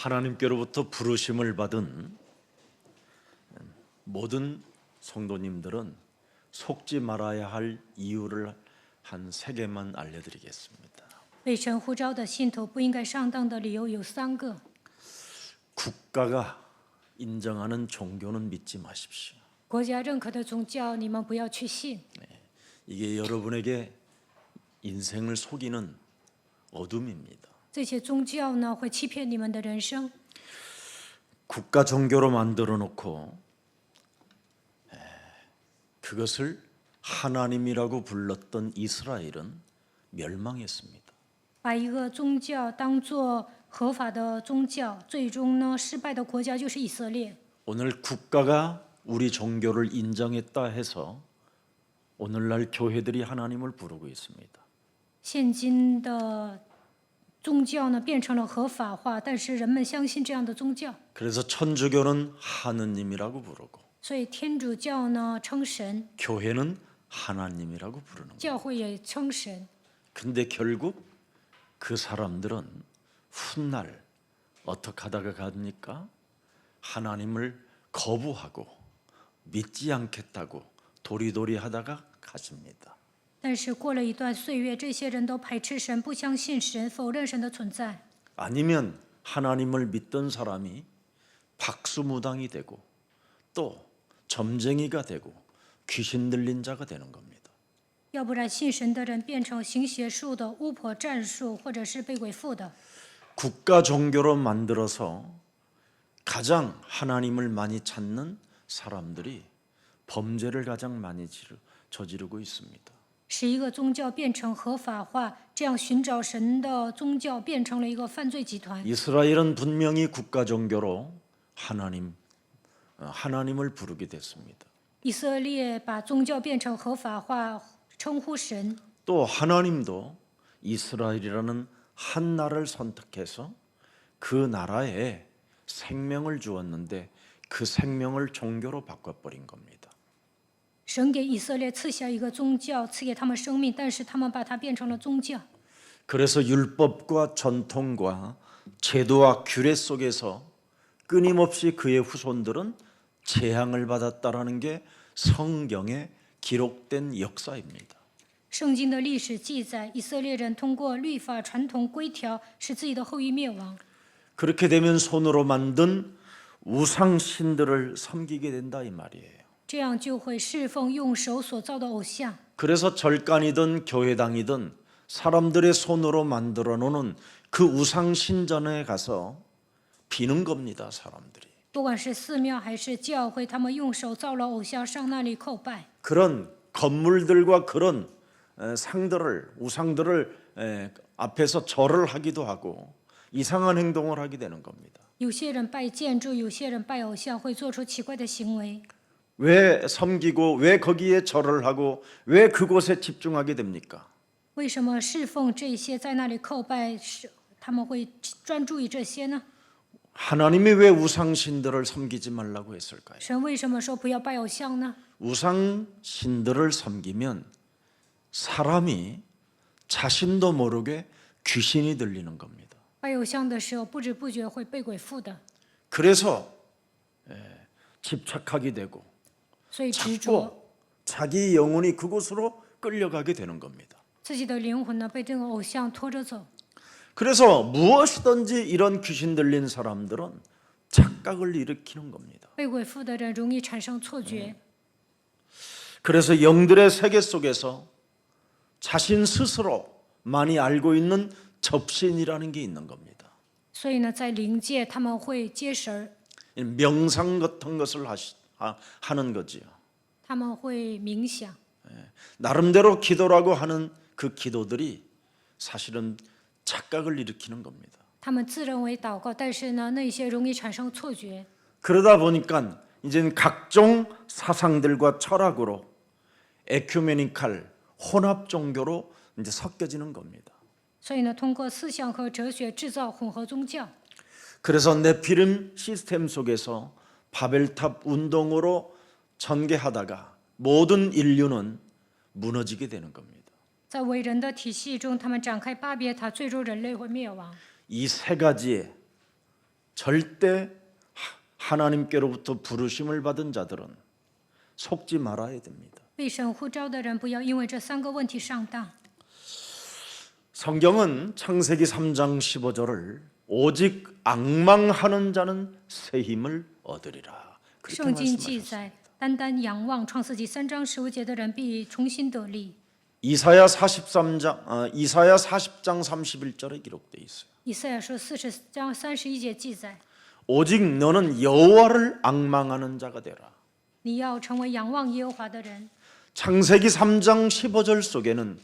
하나님께로부터 부르심을 받은 모든 성도님들은 속지 말아야 할 이유를 한 3개만 알려드리겠습니다. 被神呼召的信徒不应该上当的理由有3个。 국가가 인정하는 종교는 믿지 마십시오. 国家认可的宗教，你们不要去信， 이게 여러분에게 인생을 속이는 어둠입니다. 这些宗教呢会欺骗你们的人生。 국가 종교로 만들어 놓고 그것을 하나님이라고 불렀던 이스라엘은 멸망했습니다. 把一个宗教当作合法的宗教，最终呢失败的国家就是以色列。 오늘 국가가 우리 종교를 인정했다 해서 오늘날 교회들이 하나님을 부르고 있습니다. 现今的宗教呢变成了合法化，但是人们相信这样的宗教， 그래서 천주교는 하느님이라고 부르고 所以天主教呢称神， 교회는 하나님이라고 부르는 거예요. 教会也称神。 근데 결국 그 사람들은 훗날 어떻게 하다가 갑니까? 하나님을 거부하고 믿지 않겠다고 도리도리 하다가 가십니다. 但是过了一段岁月，这些人都排斥神，不相信神，否认神的存在。 아니면 하나님을 믿던 사람이 박수무당이 되고 또 점쟁이가 되고 귀신 들린 자가 되는 겁니다. 要不然信神的人变成行邪术的、巫婆战术，或者是被鬼附的。 국가 종교로 만들어서 가장 하나님을 많이 찾는 사람들이 범죄를 가장 많이 저지르고 있습니다. 使一个宗教变成合法化，这样寻找神的宗教变成了一个犯罪集团。 이스라엘은 분명히 국가 종교로 하나님을 부르게 됐습니다. 以色列把宗教变成合法化，称呼神。 또 하나님도 이스라엘이라는 한 나라를 선택해서 그 나라에 생명을 주었는데 그 생명을 종교로 바꿔버린 겁니다. 神给以色列赐下一个宗教，赐给他们生命，但是他们把它变成了宗教。 그래서 율법과 전통과 제도와 규례 속에서 끊임없이 그의 후손들은 재앙을 받았다라는 게 성경에 기록된 역사입니다. 圣经的历史记载，以色列人通过律法、传统、规条，使自己的后裔灭亡。 그렇게 되면 손으로 만든 우상 신들을 섬기게 된다 이 말이에요. 这样就会侍奉用手所造的偶像。 그래서 절간이든 교회당이든 사람들의 손으로 만들어 놓은 그 우상 신전에 가서 비는 겁니다, 사람들이. 不管是寺庙还是教会，他们用手造了偶像，上那里叩拜。 그런 건물들과 그런 우상들을 앞에서 절을 하기도 하고 이상한 행동을 하게 되는 겁니다. 有些人拜建筑，有些人拜偶像，会做出奇怪的行为。 왜 섬기고 왜 거기에 절을 하고 왜 그곳에 집중하게 됩니까? 为什么侍奉这些，在那里叩拜，他们会专注于这些呢？ 하나님이 왜 우상신들을 섬기지 말라고 했을까요? 神为什么说不要拜偶像呢？ 우상신들을 섬기면 사람이 자신도 모르게 귀신이 들리는 겁니다. 拜偶像的时候，不知不觉会被鬼附的， 그래서 집착하게 되고 所以执着， 자꾸 자기 영혼이 그곳으로 끌려가게 되는 겁니다. 自己的灵魂呢被这个偶像拖着走。 그래서 무엇이든지 이런 귀신 들린 사람들은 착각을 일으키는 겁니다. 被鬼附的人容易产生错觉， 그래서 영들의 세계 속에서 자신 스스로 많이 알고 있는 접신이라는 게 있는 겁니다. 所以呢，在灵界他们会接神儿， 명상 같은 것을 하는 거지요. 他们会冥想， 나름대로 기도라고 하는 그 기도들이 사실은 착각을 일으키는 겁니다. 他们自认为祷告，但是呢，那些容易产生错觉。 그러다 보니까 이제는 각종 사상들과 철학으로 에큐메니칼 혼합 종교로 이제 섞여지는 겁니다. 所以呢，通过思想和哲学制造混合宗教。 그래서 네피림 시스템 속에서 바벨탑 운동으로 전개하다가 모든 인류는 무너지게 되는 겁니다. 在伟人的体系中，他们展开巴别塔，最终人类会灭亡。 이 세 가지의 절대 하나님께로부터 부르심을 받은 자들은 속지 말아야 됩니다. 被神呼召的人不要因为这3个问题上当。 성경은 창세기 3장 15절을 오직 앙망하는 자는 새 힘을 얻으리라. 그렇게 圣经记 말씀하셨습니다. 载，单单仰望创世纪3章15节的人必重新得力。 이사야 40장 31절에 기록되어 있어요. 以赛亚书40章31节记载， 오직 너는 여호와를 앙망하는 자가 되라. 你要成为仰望耶和华的人。 창세기 3장 15절 속에는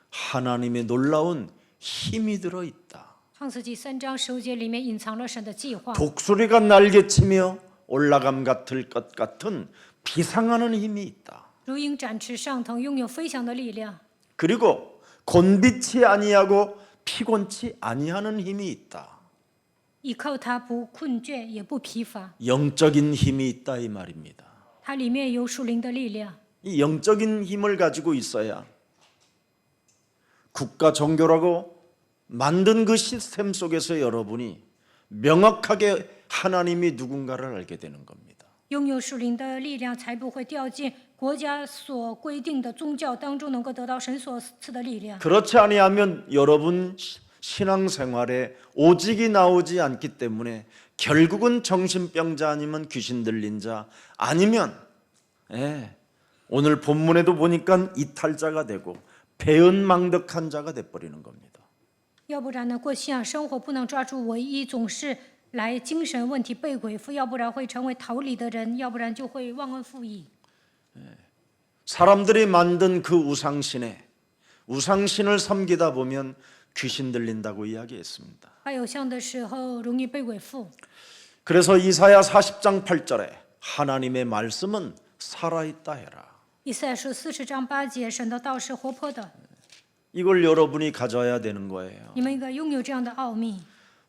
하나님의 놀라운 힘이 들어 있다. 创世纪3章15节里面隐藏了神的计划， 독수리가 날개치며 올라감 같을 것 같은 비상하는 힘이 있다. 如鹰展翅上腾，拥有飞翔的力量。 그리고 곤비치 아니하고 피곤치 아니하는 힘이 있다. 依靠它不困倦也不疲乏， 영적인 힘이 있다 이 말입니다. 它里面有属灵的力量。 이 영적인 힘을 가지고 있어야 국가 종교라고 만든 그 시스템 속에서 여러분이 명확하게 하나님이 누군가를 알게 되는 겁니다. 拥有属灵的力量，才不会掉进国家所规定的宗教当中，能够得到神所赐的力量。 그렇지 아니하면 여러분 신앙생활에 오직이 나오지 않기 때문에 결국은 정신병자 아니면 귀신 들린 자 아니면 오늘 본문에도 보니까 이탈자가 되고 배은망덕한 자가 돼버리는 겁니다. 要不然呢，过信仰生活不能抓住唯一，总是来精神问题被鬼附；要不然会成为逃离的人；要不然就会忘恩负义。 사람들이 만든 그 우상신을 섬기다 보면 귀신 들린다고 이야기했습니다. 拜偶像的时候容易被鬼附。 그래서 이사야 40장 8절에 하나님의 말씀은 살아있다 해라. 以赛亚书40章8节，神的道是活泼的， 이걸 여러분이 가져야 되는 거예요. 你们应该拥有这样的奥秘。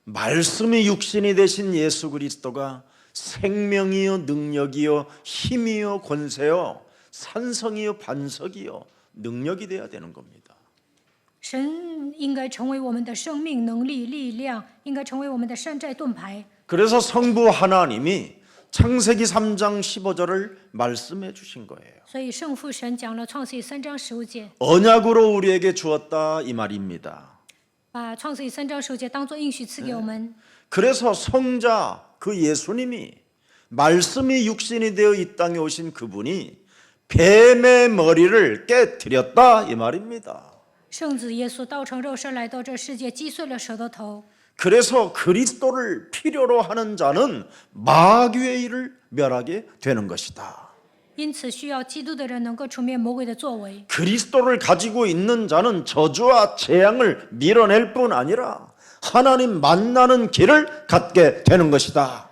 말씀이 육신이 되신 예수 그리스도가 생명이요 능력이요 힘이요 권세요 산성이요 반석이요 능력이 돼야 되는 겁니다. 神应该成为我们的生命、能力、力量，应该成为我们的山寨盾牌。 그래서 성부 하나님이 창세기 3장 15절을 말씀해 주신 거예요. 所以圣父神讲了创世记3章15节， 언약으로 우리에게 주었다 이 말입니다. 把创世记3章15节当作应许赐给我们。 그래서 성자 그 예수님이 말씀이 육신이 되어 이 땅에 오신 그분이 뱀의 머리를 깨뜨렸다 이 말입니다. 圣子耶稣道成肉身来到这世界，击碎了蛇的头。 그래서 그리스도를 필요로 하는 자는 마귀의 일을 멸하게 되는 것이다. 因此，需要基督的人能够除灭魔鬼的作为。 그리스도를 가지고 있는 자는 저주와 재앙을 밀어낼 뿐 아니라 하나님 만나는 길을 갖게 되는 것이다.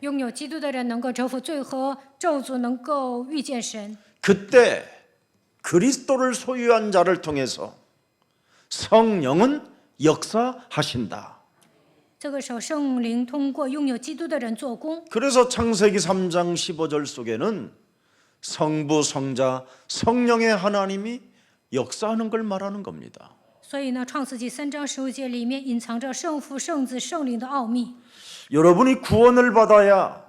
拥有基督的人能够征服罪和咒诅，能够遇见神。 그때 그리스도를 소유한 자를 통해서 성령은 역사하신다. 这个时候，圣灵通过拥有基督的人做工。 그래서 창세기 3장 15절 속에는 성부, 성자, 성령의 하나님이 역사하는 걸 말하는 겁니다. 所以呢，创世纪3章15节里面隐藏着圣父、圣子、圣灵的奥秘。 여러분이 구원을 받아야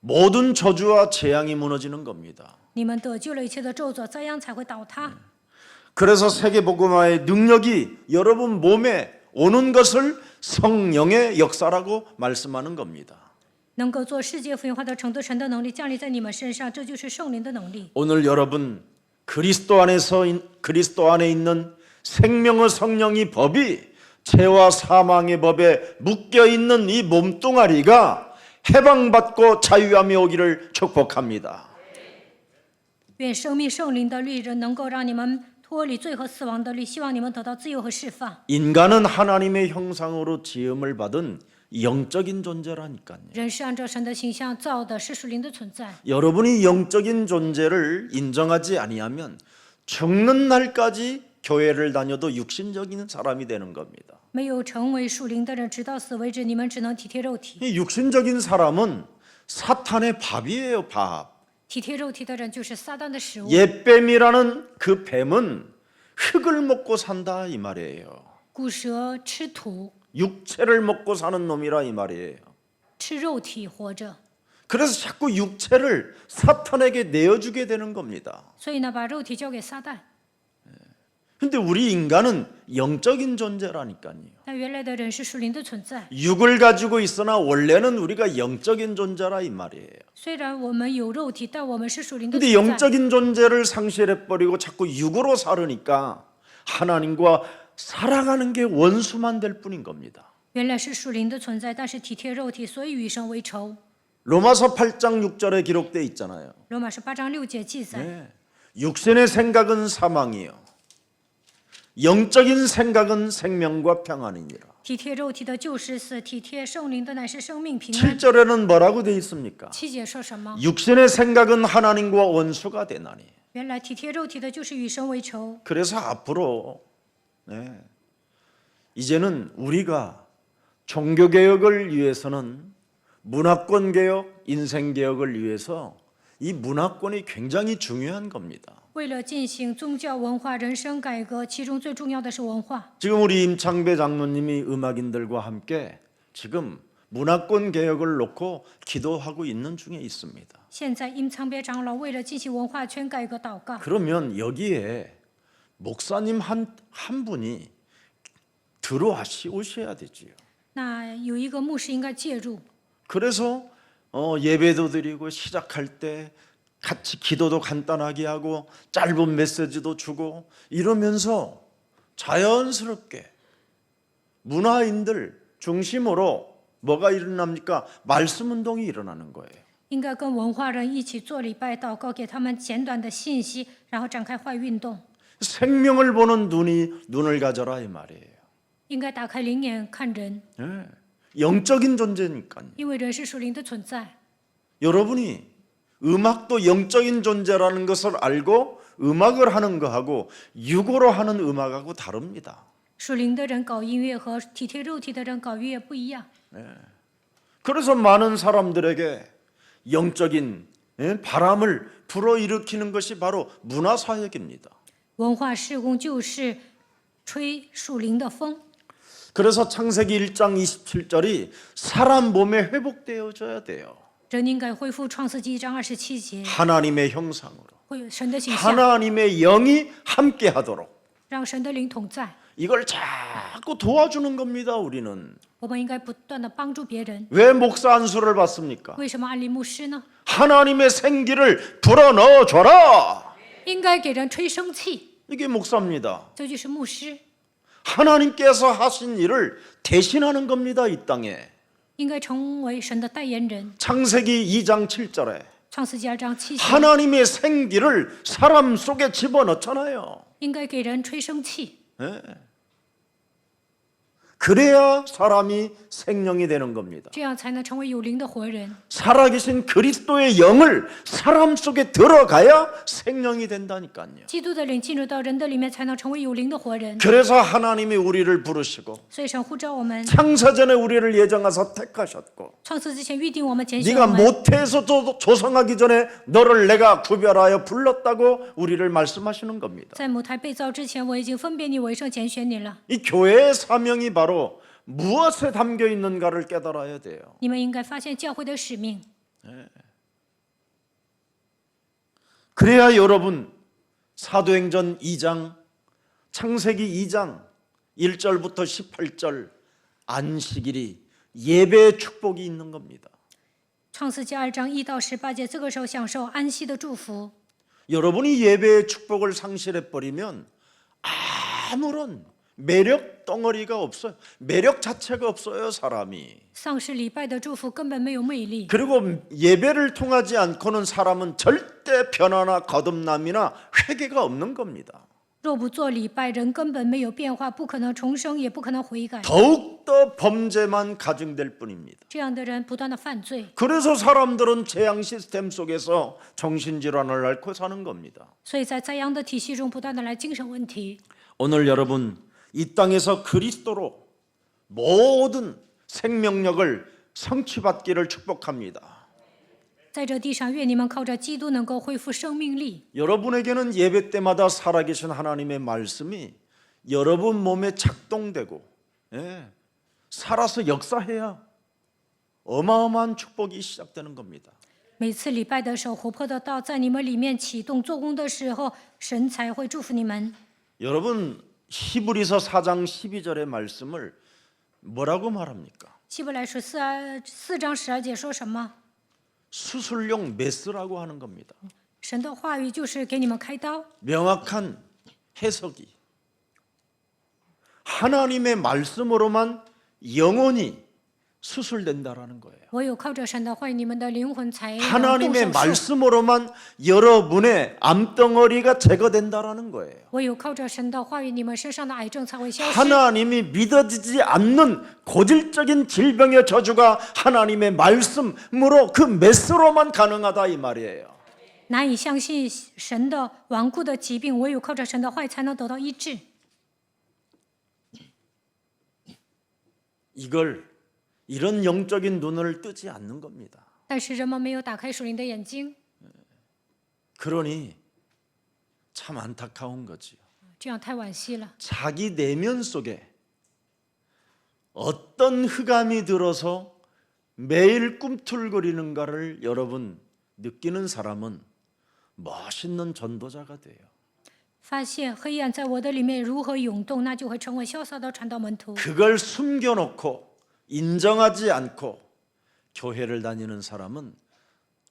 모든 저주와 재앙이 무너지는 겁니다. 你们得救了，一切的咒诅、灾殃才会倒塌。 그래서 세계복음화의 능력이 여러분 몸에 오는 것을 성령의 역사라고 말씀하는 겁니다. 能够做世界福音化的程度，神的能力降临在你们身上，这就是圣灵的能力。 오늘 여러분 그리스도 안에 있는 생명의 성령이 법이 죄와 사망의 법에 묶여 있는 이 몸뚱아리가 해방받고 자유함이 오기를 축복합니다. 愿生命圣灵的律人能够让你们脱离罪和死亡的律，希望你们得到自由和释放。 인간은 하나님의 형상으로 지음을 받은 영적인 존재라니까요. 人是按照神的形象造的，是属灵的存在。 여러분이 영적인 존재를 인정하지 아니하면 죽는 날까지 교회를 다녀도 육신적인 사람이 되는 겁니다. 没有成为属灵的人，直到死为止，你们只能体贴肉体。 이 육신적인 사람은 사탄의 밥이에요, 밥. 体贴肉体的人就是撒旦的食物。 옛뱀이라는 그 뱀은 흙을 먹고 산다 이 말이에요. 古蛇吃土， 육체를 먹고 사는 놈이라 이 말이에요. 吃肉体活着， 그래서 자꾸 육체를 사탄에게 내어주게 되는 겁니다. 所以呢，把肉体交给撒旦。 근데 우리 인간은 영적인 존재라니까요. 那原来的人是属灵的存在， 육을 가지고 있으나 원래는 우리가 영적인 존재라 이 말이에요. 虽然我们有肉体，但我们是属灵的 근데 存在。 영적인 존재를 상실해버리고 자꾸 육으로 살으니까 하나님과 살아가는 게 원수만 될 뿐인 겁니다. 原来是属灵的存在，但是体贴肉体，所以与神为仇。 로마서 8장 6절에 기록되어 있잖아요. 罗马书8章6节记载， 네. 육신의 생각은 사망이요 영적인 생각은 생명과 평안이니라. 体贴肉体的就是死，体贴圣灵的乃是生命平安。 7절에는 뭐라고 되어 있습니까? 7节说什么？ 육신의 생각은 하나님과 원수가 되나니. 原来体贴肉体的就是与神为仇。 그래서 앞으로 이제는 우리가 종교개혁을 위해서는 문화권개혁, 인생개혁을 위해서 이 문화권이 굉장히 중요한 겁니다. 为了进行宗教文化人生改革，其中最重要的是文化。 지금 우리 임창배 장로님이 음악인들과 함께 지금 문화권 개혁을 놓고 기도하고 있는 중에 있습니다. 现在殷仓别长老为了进行文化圈改革祷告， 그러면 여기에 목사님 한 분이 들어오셔야 되지요. 那有一个牧师应该介入。 그래서 예배도 드리고 시작할 때 같이 기도도 간단하게 하고 짧은 메시지도 주고 이러면서 자연스럽게 문화인들 중심으로 뭐가 일어납니까? 말씀 운동이 일어나는 거예요. 应该跟文化人一起做礼拜祷告，给他们简短的信息，然后展开坏运动。 생명을 보는 눈을 가져라 이 말이에요. 应该打开灵眼看人， 영적인 존재니까요. 因为人是属灵的存在。 여러분이 음악도 영적인 존재라는 것을 알고 음악을 하는 거하고 육으로 하는 음악하고 다릅니다. 属灵的人搞音乐和体贴肉体的人搞音乐不一样。 그래서 많은 사람들에게 영적인 바람을 불어일으키는 것이 바로 문화사역입니다. 文化事工就是吹属灵的风。 그래서 창세기 1장 27절이 사람 몸에 회복되어져야 돼요. 人应该恢复创世纪1章27节， 하나님의 형상으로 会有神的形象， 하나님의 영이 함께하도록 让神的灵同在。 이걸 자꾸 도와주는 겁니다. 우리는 我们应该不断的帮助别人。 왜 목사 안수를 받습니까? 为什么安利牧师呢？ 하나님의 생기를 불어넣어 줘라. 应该给人吹生气， 이게 목사입니다. 这就是牧师。 하나님께서 하신 일을 대신하는 겁니다. 이 땅에. 应该成为神的代言人。 창세기 2장 7절에 创世纪2章7节， 하나님의 생기를 사람 속에 집어넣잖아요. 应该给人吹生气， 그래야 사람이 생명이 되는 겁니다. 这样才能成为有灵的活人。 살아계신 그리스도의 영을 사람 속에 들어가야 생명이 된다니까요. 基督的灵进入到人的里面，才能成为有灵的活人。 그래서 하나님이 우리를 부르시고 所以神呼召我们， 창세전에 우리를 예정하사 택하셨고 创世之前预定我们拣选 네가 我们。 모태에서 조성하기 전에 너를 내가 구별하여 불렀다고 우리를 말씀하시는 겁니다. 在母胎被造之前，我已经分别你为圣，拣选你了。 이 교회의 사명이 바로 무엇에 담겨 있는가를 깨달아야 돼요. 你们应该发现教会的使命， 그래야 여러분 사도행전 2장 창세기 2장 1절부터 18절 안식일이 예배의 축복이 있는 겁니다. 创世纪2章1到18节，这个时候享受安息的祝福。 여러분이 예배의 축복을 상실해 버리면 아무런 매력 덩어리가 없어요. 매력 자체가 없어요, 사람이. 丧失礼拜的祝福根本没有魅力。 그리고 예배를 통하지 않고는 사람은 절대 변화나 거듭남이나 회개가 없는 겁니다. 若不做礼拜，人根本没有变化，不可能重生，也不可能悔改。 더욱더 범죄만 가중될 뿐입니다. 这样的人不断的犯罪， 그래서 사람들은 재앙 시스템 속에서 정신질환을 앓고 사는 겁니다. 所以在灾殃的体系中不断的来精神问题。 오늘 여러분 이 땅에서 그리스도로 모든 생명력을 성취받기를 축복합니다. 在这地上，愿你们靠着基督能够恢复生命力。 여러분에게는 예배 때마다 살아계신 하나님의 말씀이 여러분 몸에 작동되고 살아서 역사해야 어마어마한 축복이 시작되는 겁니다. 每次礼拜的时候，活泼的道在你们里面启动做工的时候，神才会祝福你们。 여러분 히브리서 4장 12절의 말씀을 뭐라고 말합니까? 希伯来书4章12节说什么？ 수술용 메스라고 하는 겁니다. 神的话语就是给你们开刀， 명확한 해석이 하나님의 말씀으로만 영혼이 수술된다라는 거예요. 唯有靠着神的话语，你们的灵魂才能动 하나님의 手术。 말씀으로만 여러분의 암덩어리가 제거된다라는 거예요. 唯有靠着神的话语，你们身上的癌症才会消失。 하나님이 믿어지지 않는 고질적인 질병의 저주가 하나님의 말씀으로 그 메스로만 가능하다 이 말이에요. 难以相信神的顽固的疾病，唯有靠着神的话语才能得到医治。 이런 영적인 눈을 뜨지 않는 겁니다. 但是人们没有打开属灵的眼睛， 그러니 참 안타까운 거지요. 这样太惋惜了。 자기 내면 속에 어떤 흑암이 들어서 매일 꿈틀거리는가를 여러분 느끼는 사람은 멋있는 전도자가 돼요. 发现黑暗在我的里面如何涌动，那就会成为潇洒的传道门徒。 그걸 숨겨놓고 인정하지 않고 교회를 다니는 사람은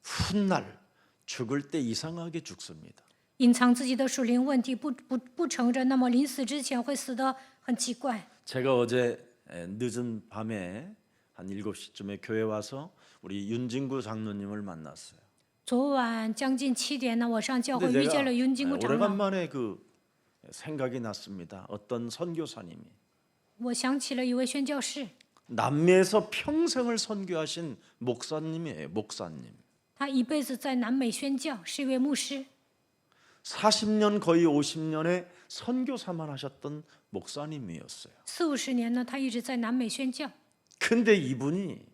훗날 죽을 때 이상하게 죽습니다. 隐藏自己的属灵问题，不承认，那么临死之前会死得很奇怪。 제가 어제 늦은 밤에 한 7시쯤에 교회 와서 우리 윤진구 장로님을 만났어요. 昨晚将近7点呢，我上教会 근데 遇见了윤진구长老。 오래간만에 그 생각이 났습니다. 어떤 선교사님이 我想起了一位宣教士， 남미에서 평생을 선교하신 목사님이에요. 목사님. 他一辈子在南美宣教，是一位牧师。 40년 거의 50년의 선교사만 하셨던 목사님이었어요. 40-50年呢，他一直在南美宣教。 근데 이분이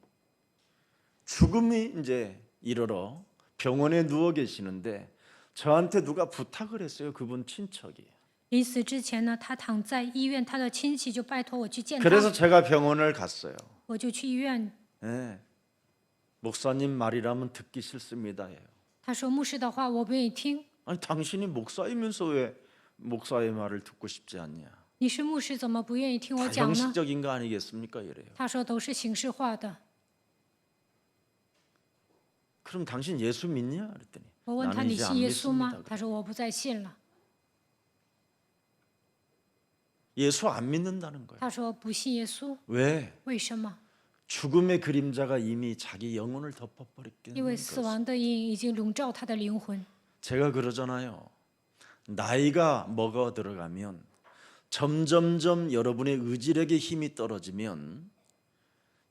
죽음이 이제 이르러 병원에 누워 계시는데 저한테 누가 부탁을 했어요. 그분 친척이. 临死之前呢，他躺在医院，他的亲戚就拜托我去见他， 그래서 제가 병원을 갔어요. 我就去医院。 네. 목사님 말이라면 듣기 싫습니다. 他说牧师的话我不愿意听， 아니 당신이 목사이면서 왜 목사의 말을 듣고 싶지 않냐? 你是牧师怎么不愿意听我 다 讲呢？ 형식적인 거 아니겠습니까? 이래요. 他说都是形式化的。 그럼 당신 예수 믿냐? 그랬더니 我问他 나는 你 이제 안 信耶稣吗？ 믿습니다. 他说我不再信了。 예수 안 믿는다는 거예요. 他说不信耶稣， 왜? 为什么？ 죽음의 그림자가 이미 자기 영혼을 因 덮어버렸기 为死 때문에. 亡的阴已经笼罩他的灵魂。 제가 그러잖아요. 나이가 먹어 들어가면 점점점 여러분의 의지력의 힘이 떨어지면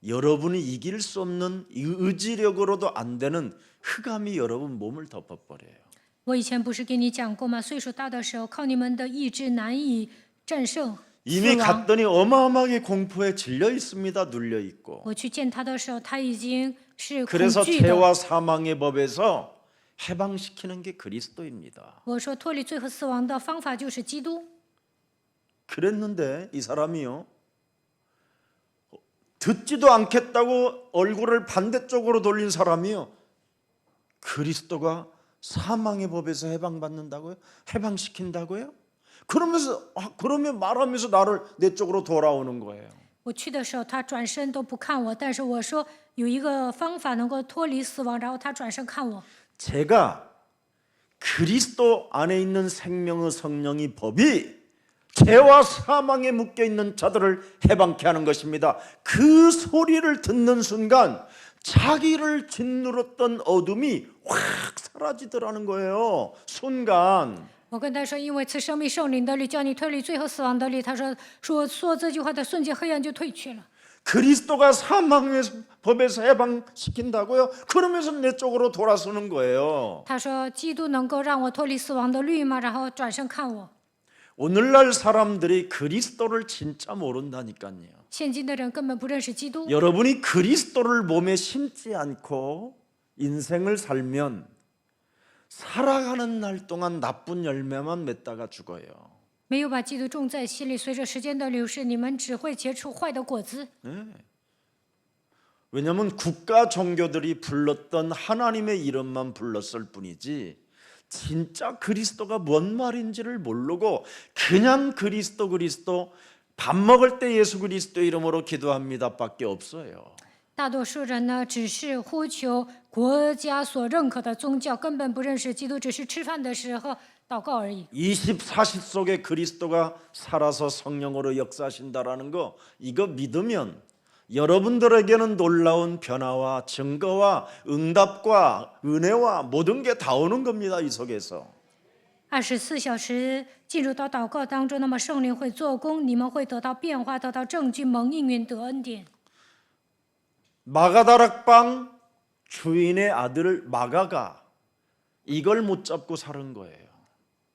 여러분이 이길 수 없는 의지력으로도 안 되는 흑암이 여러분 몸을 덮어버려요. 我以前不是跟你讲过吗？岁数大的时候，靠你们的意志难以战胜 이미 死亡。 갔더니 어마어마하게 공포에 질려 있습니다. 눌려 있고. 我去见他的时候，他已经是恐 그래서 惧的。 죄와 사망의 법에서 해방시키는 게 그리스도입니다. 我说脱离罪和死亡的方法就是基督。 그랬는데 이 사람이요. 듣지도 않겠다고 얼굴을 반대쪽으로 돌린 사람이요. 그리스도가 사망의 법에서 해방받는다고요? 해방시킨다고요? 그러면서 그러면 말하면서 나를 내 쪽으로 돌아오는 거예요. 我去的时候，他转身都不看我，但是我说有一个方法能够脱离死亡，然后他转身看我。 제가 그리스도 안에 있는 생명의 성령이 법이 죄와 사망에 묶여 있는 자들을 해방케 하는 것입니다. 그 소리를 듣는 순간 자기를 짓누렀던 어둠이 확 사라지더라는 거예요. 순간. 我跟他说，因为赐生命圣灵的力，叫你脱离罪和死亡的力。他说这句话的瞬间，黑暗就退去了。 그리스도가 사망의 법에서 해방시킨다고요? 그러면서 내 쪽으로 돌아서는 거예요. 他说基督能够让我脱离死亡的律吗？然后转身看我。 오늘날 사람들이 그리스도를 진짜 모른다니까요. 现今的人根本不认识基督。 여러분이 그리스도를 몸에 심지 않고 인생을 살면 살아가는 날 동안 나쁜 열매만 맺다가 죽어요. 没有把基督种在心里，随着时间的流逝，你们只会结出坏的果子。 왜냐하면 국가 종교들이 불렀던 하나님의 이름만 불렀을 뿐이지 진짜 그리스도가 뭔 말인지를 모르고 그냥 그리스도 밥 먹을 때 예수 그리스도 이름으로 기도합니다 밖에 없어요. 大多数人呢，只是呼求国家所认可的宗教，根本不认识基督，只是吃饭的时候祷告而已。 20, 40 속에 그리스도가 살아서 성령으로 역사하신다라는 거 이거 믿으면 여러분들에게는 놀라운 변화와 증거와 응답과 은혜와 모든 게 다 오는 겁니다. 이 속에서. 24小时进入到祷告当中，那么圣灵会做工，你们会得到变化，得到证据，蒙应允，得恩典。 마가다락방 주인의 아들 마가가 이걸 못 잡고 사는 거예요.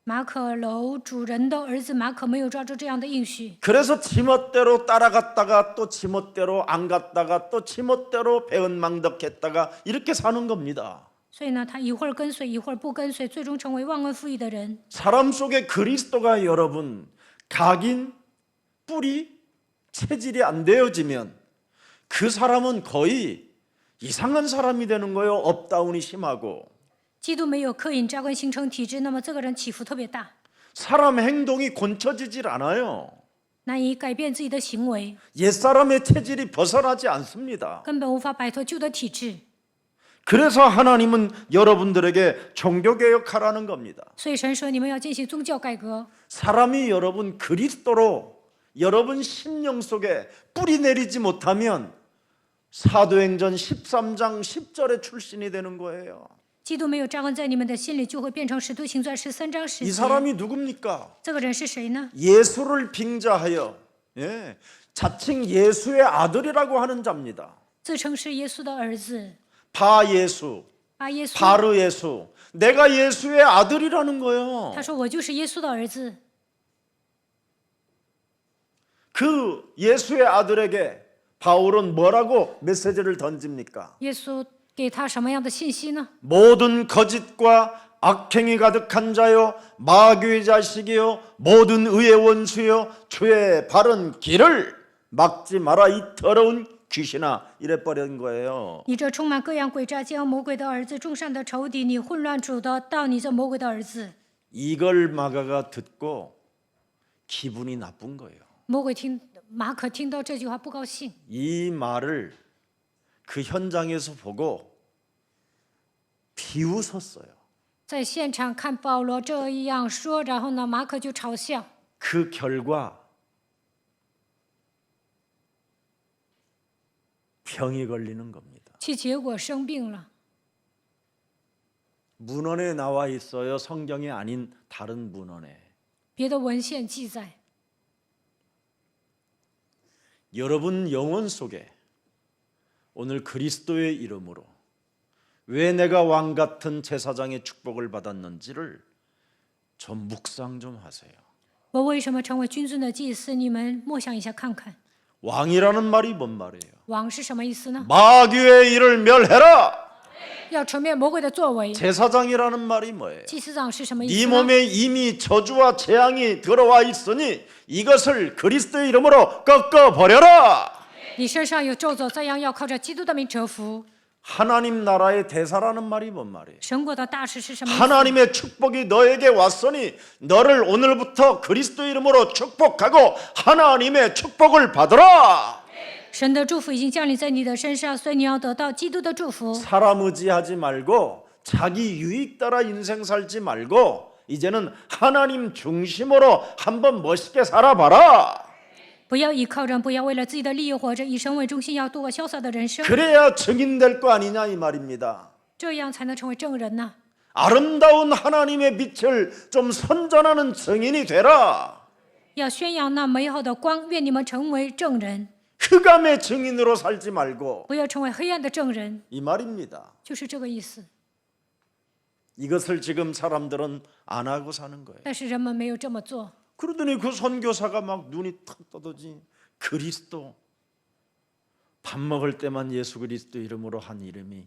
马可楼主人的儿子马可没有抓住这样的应许， 그래서 지멋대로 따라갔다가 또 지멋대로 안 갔다가 또 지멋대로 배은망덕했다가 이렇게 사는 겁니다. 所以呢，他一会儿跟随，一会儿不跟随，最终成为忘恩负义的人。 사람 속에 그리스도가 여러분 각인 뿌리 체질이 안 되어지면 그 사람은 거의 이상한 사람이 되는 거예요. 업다운이 심하고 基督没有刻印扎根形成体质，那么这个人起伏特别大， 사람 행동이 곤처지질 않아요. 难以改变自己的行为， 옛사람의 체질이 벗어나지 않습니다. 根本无法摆脱旧的体质。 그래서 하나님은 여러분들에게 종교개혁하라는 겁니다. 所以神说，你们要进行宗教改革。 사람이 여러분 그리스도로 여러분 심령 속에 뿌리 내리지 못하면 사도행전 13장 10절의 출신이 되는 거예요. 基督没有扎根在你们的心里，就会变成使徒行传13章10 이 节。 사람이 누굽니까? 这个人是谁呢？ 예수를 빙자하여 자칭 예수의 아들이라고 하는 자입니다. 自称是耶稣的儿子， 바 예수, 巴耶稣。 바르 예수. 내가 예수의 아들이라는 거예요. 他说：“我就是耶稣的儿子。” 그 예수의 아들에게 바울은 뭐라고 메시지를 던집니까? 耶稣给他什么样的信息呢？ 모든 거짓과 악행이 가득한 자요 마귀의 자식이요 모든 의의 원수요 주의 바른 길을 막지 마라 이 더러운 귀신아 이래 버린 거예요. 你这充满各样诡诈、将魔鬼的儿子，众善的仇敌，你混乱主的道，你这魔鬼的儿子。 이걸 마가가 듣고 기분이 나쁜 거예요. 马可听到这句话不高兴， 이 말을 그 현장에서 보고 비웃었어요. 在现场看保罗这样说，然后呢，马可就嘲笑。 그 결과 병이 걸리는 겁니다. 其结果生病了。 문헌에 나와 있어요. 성경이 아닌 다른 문헌에. 别的文献记载， 여러분 영혼 속에 오늘 그리스도의 이름으로 왜 내가 왕 같은 제사장의 축복을 받았는지를 좀 묵상 좀 하세요. 我为什么成为君尊的祭司？你们默想一下看看， 왕이라는 말이 뭔 말이에요? 王是什么意思呢？ 마귀의 일을 멸해라. 要除灭魔鬼的作为。 제사장이라는 말이 뭐예요? 祭司长是什么意 네 思呢？ 몸에 이미 저주와 재앙이 들어와 있으니 이것을 그리스도의 이름으로 꺾어 버려라. 你身上有咒诅，这样要靠着基督的名折服。 하나님 나라의 대사라는 말이 뭔 말이에요? 神国的大事是什么意思？ 하나님의 축복이 너에게 왔으니 너를 오늘부터 그리스도 이름으로 축복하고 하나님의 축복을 받으라. 神的祝福已经降临在你的身上，所以你要得到基督的祝福。 사람 의지하지 말고 자기 유익 따라 인생 살지 말고 이제는 하나님 중심으로 한번 멋있게 살아봐라. 不要依靠人，不要为了自己的利益活着，以神为中心，要度过潇洒的人生， 그래야 증인될 거 아니냐 이 말입니다. 这样才能成为证人呢。 아름다운 하나님의 빛을 좀 선전하는 증인이 되라. 要宣扬那美好的光，愿你们成为证人， 흑암의 증인으로 살지 말고 不要成为黑暗的证人， 이 말입니다. 就是这个意思。 이것을 지금 사람들은 안 하고 사는 거예요. 但是人们没有这么做。 그러더니 그 선교사가 막 눈이 탁 떠더지 그리스도 밥 먹을 때만 예수 그리스도 이름으로 한 이름이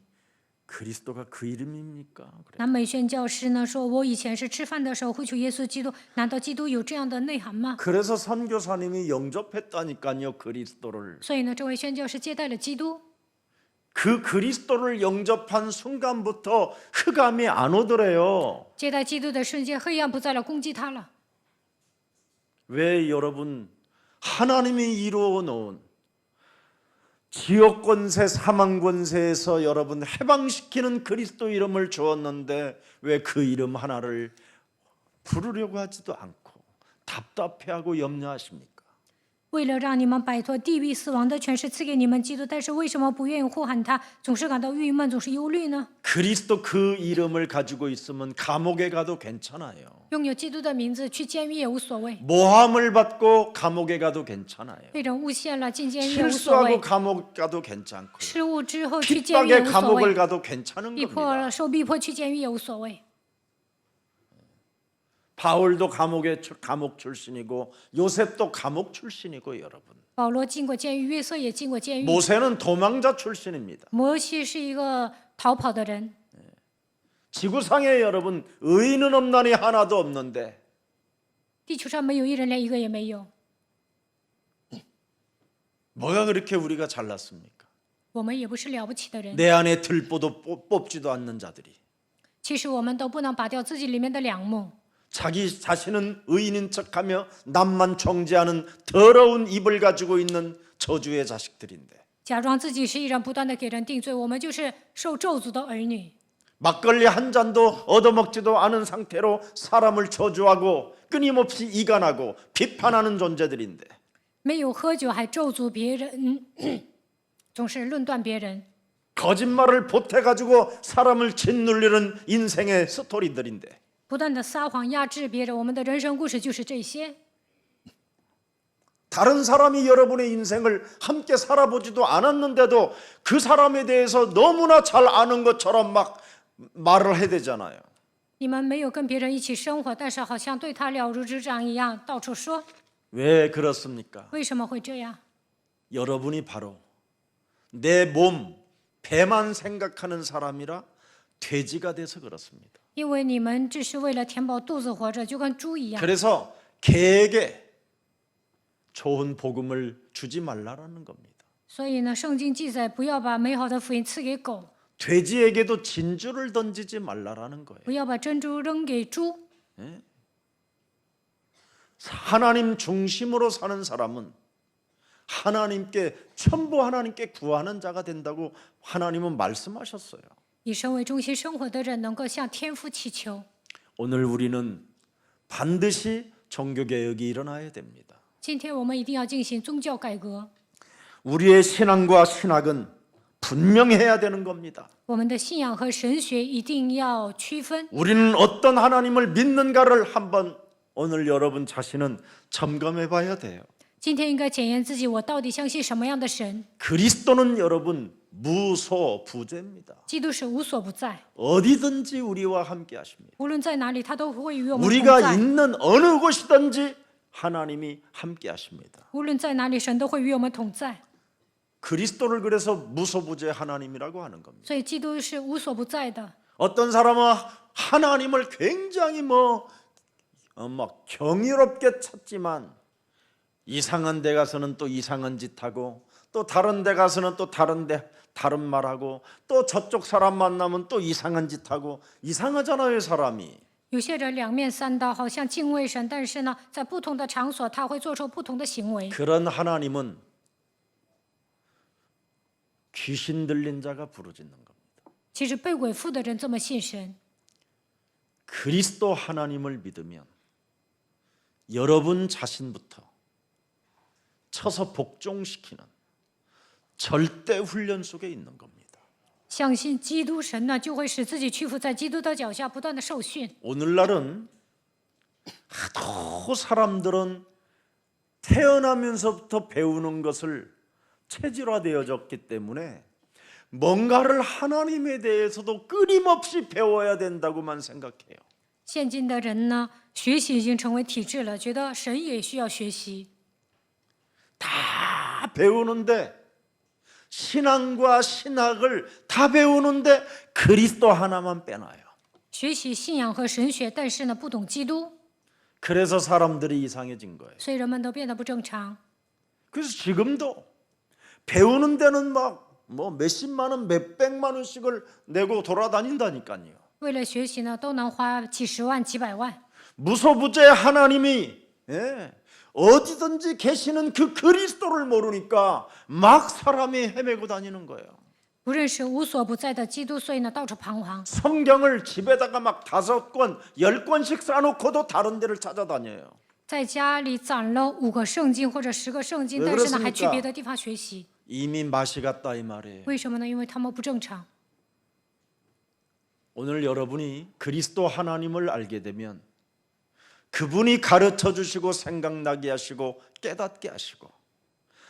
그리스도가 그 이름입니까? 그래. 南美宣教师呢说，我以前是吃饭的时候会求耶稣基督，难道基督有这样的内涵吗？ 그래서 선교사님이 영접했다니까요, 그리스도를. 所以呢，这位宣教师接待了基督， 그 그리스도를 영접한 순간부터 흑암이 안 오더래요. 接待基督的瞬间，黑暗不再了，攻击他了。 왜 여러분 하나님이 이루어 놓은 지역 권세, 사망 권세에서 여러분 해방시키는 그리스도 이름을 주었는데 왜 그 이름 하나를 부르려고 하지도 않고 답답해하고 염려하십니까? 为了让你们摆脱地狱死亡的权势，赐给你们基督，但是为什么不愿意呼喊他？总是感到郁闷，总是忧虑呢？ 그리스도 그 이름을 가지고 있으면 감옥에 가도 괜찮아요. 拥有基督的名字，去监狱也无所谓； 모함을 받고 감옥에 가도 괜찮아요. 被人诬陷了，进监狱也无所 실수하고 谓； 감옥 가도 괜찮고요. 失误之后去监狱也 핍박에 无所 감옥을 谓； 가도 괜찮은 逼迫 겁니다. 了，受逼迫去监狱也无所谓。 바울도 감옥 출신이고 요셉도 감옥 출신이고 여러분. 保罗进过监狱，约瑟也进过监狱。 모세는 도망자 출신입니다. 摩西是一个逃跑的人， 지구상에 여러분 의인은 없나니 하나도 없는데 地球上没有一人，连一个也没有。 뭐가 그렇게 우리가 잘났습니까? 我们也不是了不起的人， 내 안에 들보도 뽑지도 않는 자들이 其实我们都不能拔掉自己里面的梁木。 자기 자신은 의인인 척하며 남만 정죄하는 더러운 입을 가지고 있는 저주의 자식들인데 假装自己是义人，不断的给人定罪，我们就是受咒诅的儿女。 막걸리 한 잔도 얻어먹지도 않은 상태로 사람을 저주하고 끊임없이 이간하고 비판하는 존재들인데 没有喝酒还咒诅别人，总是论断别人， 거짓말을 보태가지고 사람을 짓눌리는 인생의 스토리들인데 不断的撒谎压制别人。我们的人生故事就是这些。 다른 사람이 여러분의 인생을 함께 살아보지도 않았는데도 그 사람에 대해서 너무나 잘 아는 것처럼 막 말을 해야 되잖아요. 你们没有跟别人一起生活，但是好像对他了如指掌一样，到处说。 왜 그렇습니까? 为什么会这样？ 여러분이 바로 내 몸, 배만 생각하는 사람이라 돼지가 돼서 그렇습니다. 因为你们只是为了填饱肚子活着，就跟猪一样。 그래서 개에게 좋은 복음을 주지 말라라는 겁니다. 所以呢，圣经记载不要把美好的福音赐给狗， 돼지에게도 진주를 던지지 말라라는 거예요. 不要把珍珠扔给猪。 하나님 중심으로 사는 사람은 하나님께 전부 하나님께 구하는 자가 된다고 하나님은 말씀하셨어요. 以神为中心生活的人，能够向天父祈求。 오늘 우리는 반드시 종교개혁이 일어나야 됩니다. 今天我们一定要进行宗教改革， 우리의 신앙과 신학은 분명해야 되는 겁니다. 我们的信仰和神学一定要区分。 우리는 어떤 하나님을 믿는가를 한번 오늘 여러분 자신은 점검해 봐야 돼요. 今天应该检验自己，我到底相信什么样的神？ 그리스도는 여러분 무소부재입니다. 基督是无所不在， 어디든지 우리와 함께 하십니다. 无论在哪里，他都会与我们同 우리가 在。 있는 어느 곳이든지 하나님이 함께 하십니다. 无论在哪里，神都会与我们同在。 그리스도를 그래서 무소부재 하나님이라고 하는 겁니다. 所以基督是无所不在的。 어떤 사람은 하나님을 굉장히 막 경이롭게 찾지만 이상한 데 가서는 또 이상한 짓 하고 또 다른 데 가서는 또 다른 말하고 또 저쪽 사람 만나면 또 이상한 짓 하고 이상하잖아요, 사람이. 有些人两面三刀，好像敬畏神，但是呢，在不同的场所，他会做出不同的行为。 그런 하나님은 귀신 들린 자가 부르짖는 겁니다. 其实被鬼附的人这么信神， 그리스도 하나님을 믿으면 여러분 자신부터 쳐서 복종시키는 절대 훈련 속에 있는 겁니다. 相信基督神呢，就会使自己屈服在基督的脚下，不断的受训。 오늘날은 하도 사람들은 태어나면서부터 배우는 것을 체질화되어졌기 때문에 뭔가를 하나님에 대해서도 끊임없이 배워야 된다고만 생각해요. 现今的人呢，学习已经成为体制了，觉得神也需要学习。 다 배우는데 신앙과 신학을 다 배우는데 그리스도 하나만 빼놔요. 学习信仰和神学，但是呢不懂基督， 그래서 사람들이 이상해진 거예요. 所以人们都变得不正常。 그래서 지금도 배우는 데는 막 뭐 몇십만 원, 몇백만 원씩을 내고 돌아다닌다니까요. 为了学习呢，都能花几十万、几百万。 무소부재 하나님이 어디든지 계시는 그 그리스도를 모르니까 막 사람이 헤매고 다니는 거예요. 不认识无所不在的基督，所以呢到处彷徨。 성경을 집에다가 막 5권, 10권씩 쌓아놓고도 다른 데를 찾아다녀요. 在家里攒了5个圣经或者10个圣经， 왜 但是呢 그렇습니까? 还去别的地方学习， 이미 맛이 갔다 이 말이에요. 为什么呢？因为他们不正常。 오늘 여러분이 그리스도 하나님을 알게 되면 그분이 가르쳐 주시고 생각나게 하시고 깨닫게 하시고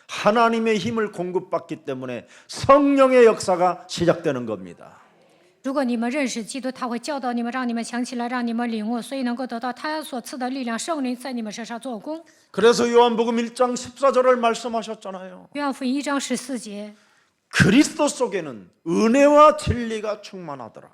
하나님의 힘을 공급받기 때문에 성령의 역사가 시작되는 겁니다. 如果你们认识基督，他会教导你们，让你们想起来，让你们领悟，所以能够得到他所赐的力量，圣灵在你们身上做工。 그래서 요한복음 1장 14절을 말씀하셨잖아요. 约翰福音1章14节， 그리스도 속에는 은혜와 진리가 충만하더라.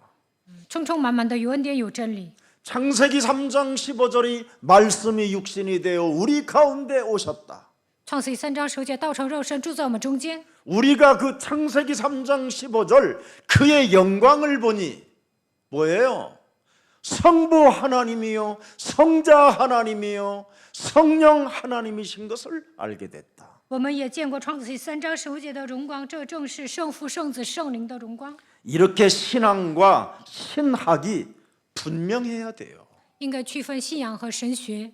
充充满满的有恩典有真理。 창세기 3장 15절이 말씀이 육신이 되어 우리 가운데 오셨다. 创世记3章10节，道成肉身住在我们中间。 우리가 그 창세기 3장 15절 그의 영광을 보니 뭐예요? 성부 하나님이요, 성자 하나님이요, 성령 하나님이신 것을 알게 됐다. 我们也见过创世记3章15节的荣光，这正是圣父、圣子、圣灵的荣光。 이렇게 신앙과 신학이 분명해야 돼요. 应该区分信仰和神学。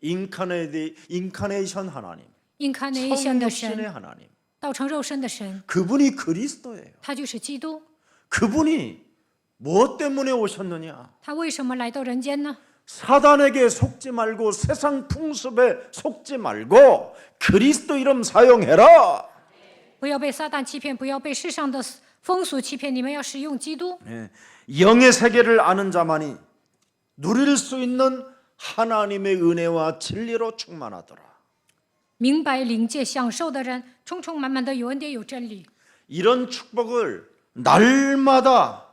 인카네이션 하나님, incarnation 的 성육신의 神， 하나님, 道成肉身的神， 그분이 그리스도예요. 他就是基督。 그분이 무엇 때문에 오셨느냐? 他为什么来到人间呢？ 사단에게 속지 말고 세상 풍습에 속지 말고 그리스도 이름 사용해라. 不要被撒旦欺骗，不要被世上的风俗欺骗，你们要使用基督。 영의 세계를 아는 자만이 누릴 수 있는 하나님의 은혜와 진리로 충만하더라. 明白灵界享受的人，充充满满的有恩典有真理。 이런 축복을 날마다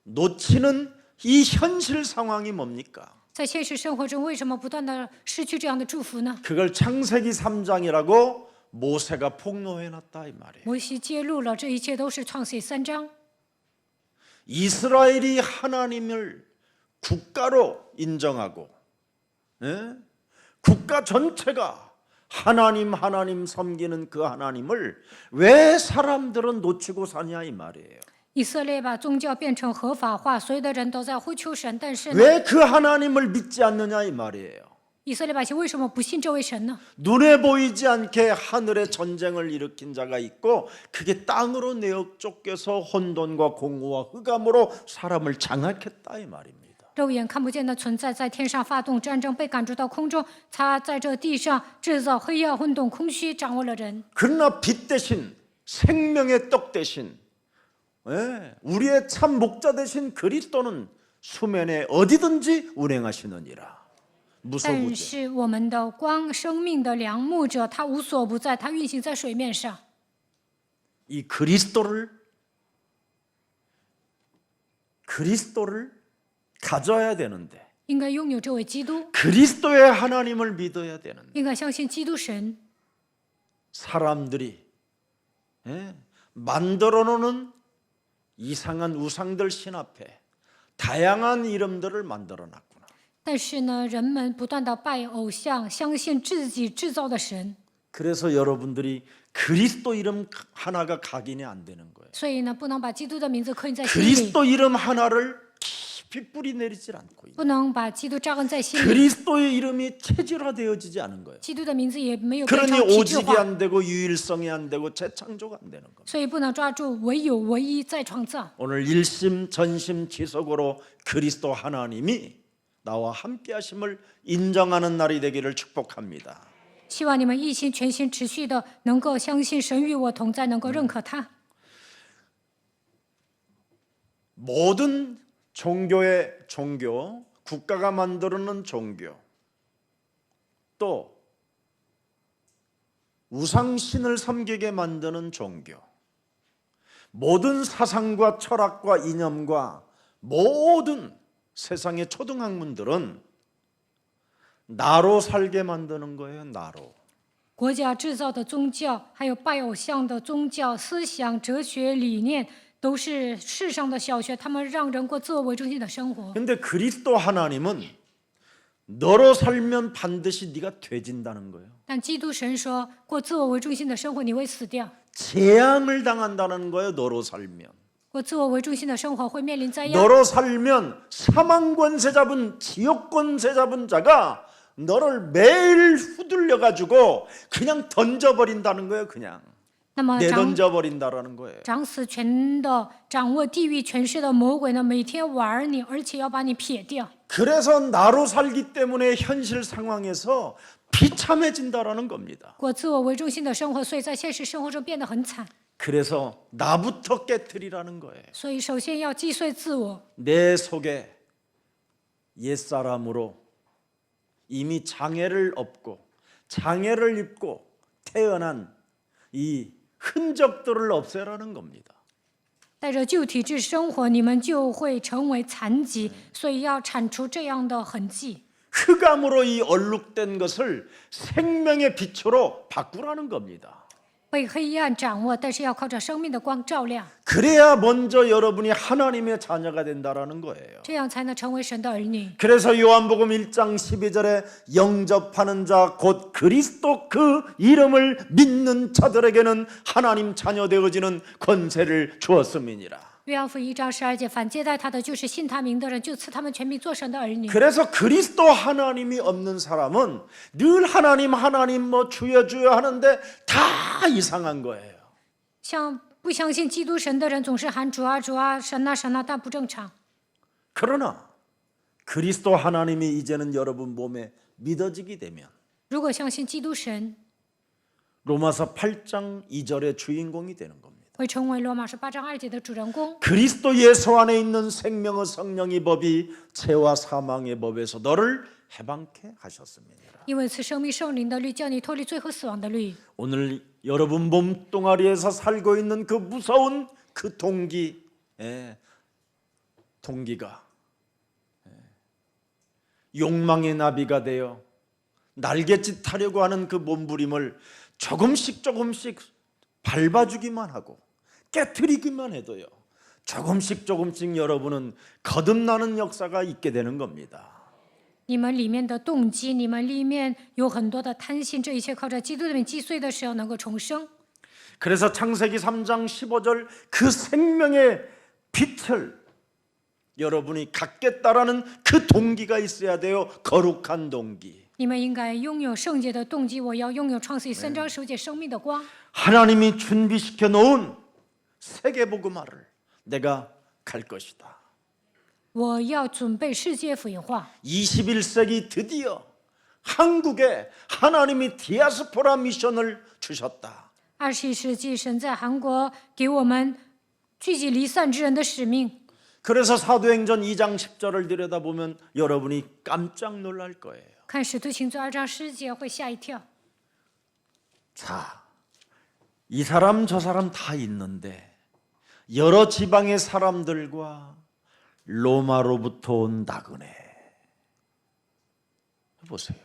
놓치는 이 현실 상황이 뭡니까? 在现实生活中，为什么不断的失去这样的祝福呢？ 그걸 창세기 3장이라고 모세가 폭로해놨다 이 말이에요. 摩西揭露了这一切都是创世记3章。 이스라엘이 하나님을 국가로 인정하고 국가 전체가 하나님 섬기는 그 하나님을 왜 사람들은 놓치고 사냐 이 말이에요. 以色列把宗教变成合法化，所有的人都在呼求神，但是呢， 왜 그 하나님을 믿지 않느냐 이 말이에요. 以色列百姓为什么不信这位神呢？ 눈에 보이지 않게 하늘에 전쟁을 일으킨 자가 있고 그게 땅으로 내어 쫓겨서 혼돈과 공허와 흑암으로 사람을 장악했다 이 말입니다. 肉眼看不见的存在，在天上发动战争，被赶逐到空中。他在这地上制造黑暗、混沌、空虚，掌握了人。 그러나 빛 대신 생명의 떡 대신 우리의 참 목자 대신 그리스도는 수면에 어디든지 운행하시느니라. 但 무소부재. 是我们的光，生命的良牧者，他无所不在，他运行在水面上。 이 그리스도를 가져야 되는데 应该拥有这位基督， 그리스도의 하나님을 믿어야 되는데 应该相信基督神。 사람들이 만들어 놓는 이상한 우상들 신 앞에 다양한 이름들을 만들어 놨구나. 但是呢，人们不断的拜偶像，相信自己制造的神， 그래서 여러분들이 그리스도 이름 하나가 각인이 안 되는 거예요. 所以呢，不能把基督的名字刻印在心里， 그리스도 이름 하나를 깊이 뿌리 내리질 않고 있는. 不能把基督扎根在心里。 그리스도의 이름이 체질화되어지지 않은 거예요. 基督的名字也没有变 그러니 成体制 오직이 化， 안 되고 유일성이 안 되고 재창조가 안 되는 겁니다. 所以不能抓住唯有唯一再创造。 오늘 일심 전심 지속으로 그리스도 하나님이 나와 함께 하심을 인정하는 날이 되기를 축복합니다. 希望你们一心全心持续的能够相信神与我同在，能够认可他。 모든 종교의 종교, 국가가 만들어놓은 종교, 또 우상신을 섬기게 만드는 종교, 모든 사상과 철학과 이념과 모든 세상의 초등학문들은 나로 살게 만드는 거예요. 나로. 国家制造的宗教，还有拜偶像的宗教思想、哲学理念，都是世上的小学，他们让人过自我为中心的生活。 근데 그리스도 하나님은 너로 살면 반드시 네가 돼진다는 거예요. 但基督神说，过自我为中心的生活你会死掉， 재앙을 당한다는 거예요. 너로 살면. 过自我为中心的生活会面临灾殃。 너로 살면 사망 권세 잡은 지옥 권세 잡은 자가 너를 매일 후들려 가지고 그냥 던져버린다는 거예요. 그냥 那么 내던져버린다라는 거예요. 掌死权的、掌握地狱权势的魔鬼呢，每天玩你，而且要把你撇掉。 그래서 나로 살기 때문에 현실 상황에서 비참해진다라는 겁니다. 过自我为中心的生活，所以在现实生活中变得很惨。 그래서 나부터 깨트리라는 거예요. 所以首先要击碎自我， 내 속에 옛사람으로 이미 장애를 업고 장애를 입고 태어난 이 흔적들을 없애라는 겁니다. 带着旧体质生活，你们就会成为残疾，所以要铲除这样的痕迹。 흑암으로 이 얼룩된 것을 생명의 빛으로 바꾸라는 겁니다. 被黑暗掌握，但是要靠着生命的光照亮， 그래야 먼저 여러분이 하나님의 자녀가 된다라는 거예요. 这样才能成为神的儿女。 그래서 요한복음 1장 12절에 영접하는 자 곧 그리스도 그 이름을 믿는 자들에게는 하나님 자녀 되어지는 권세를 주었음이니라. 约翰福音1章12节，凡接待他的，就是信他名的人，就赐他们权柄做神的儿女。 그래서 그리스도 하나님이 없는 사람은 늘 하나님 뭐 주여 주여 하는데 다 이상한 거예요. 像不相信基督神的人，总是喊主啊主啊，神啊神啊，但不正常。 그러나 그리스도 하나님이 이제는 여러분 몸에 믿어지게 되면 如果相信基督神， 로마서 8장 2절의 주인공이 되는 겁니다. 会成为罗马书8章2节的主人公。 그리스도 예수 안에 있는 생명의 성령의 법이 죄와 사망의 법에서 너를 해방케 하셨습니다. 因为赐生命圣灵的律，叫你脱离罪和死亡的律。 오늘 여러분 몸뚱아리에서 살고 있는 그 무서운 그 동기가 욕망의 나비가 되어 날갯짓 하려고 하는 그 몸부림을 조금씩 밟아주기만 하고 깨트리기만 해도요, 조금씩 여러분은 거듭나는 역사가 있게 되는 겁니다. 你们里面的动机，你们里面有很多的贪心，这一切靠着基督的名击碎的时候能够重生。 그래서 창세기 3장 15절 그 생명의 빛을 여러분이 갖겠다라는 그 동기가 있어야 돼요. 거룩한 동기. 你们应该拥有圣洁的动机，我要拥有创世记3章15节生命的光。 하나님이 준비시켜 놓은 세계복음화를 내가 갈 것이다. 我要准备世界福音化。 21세기 드디어 한국에 하나님이 디아스포라 미션을 주셨다. 21世纪，神在韩国给我们聚集离散之人的使命。 그래서 사도행전 2장 10절을 들여다보면 여러분이 깜짝 놀랄 거예요. 看使徒行传2章10节会吓一跳。 자, 이 사람 저 사람 다 있는데 여러 지방의 사람들과 로마로부터 온 나그네. 보세요.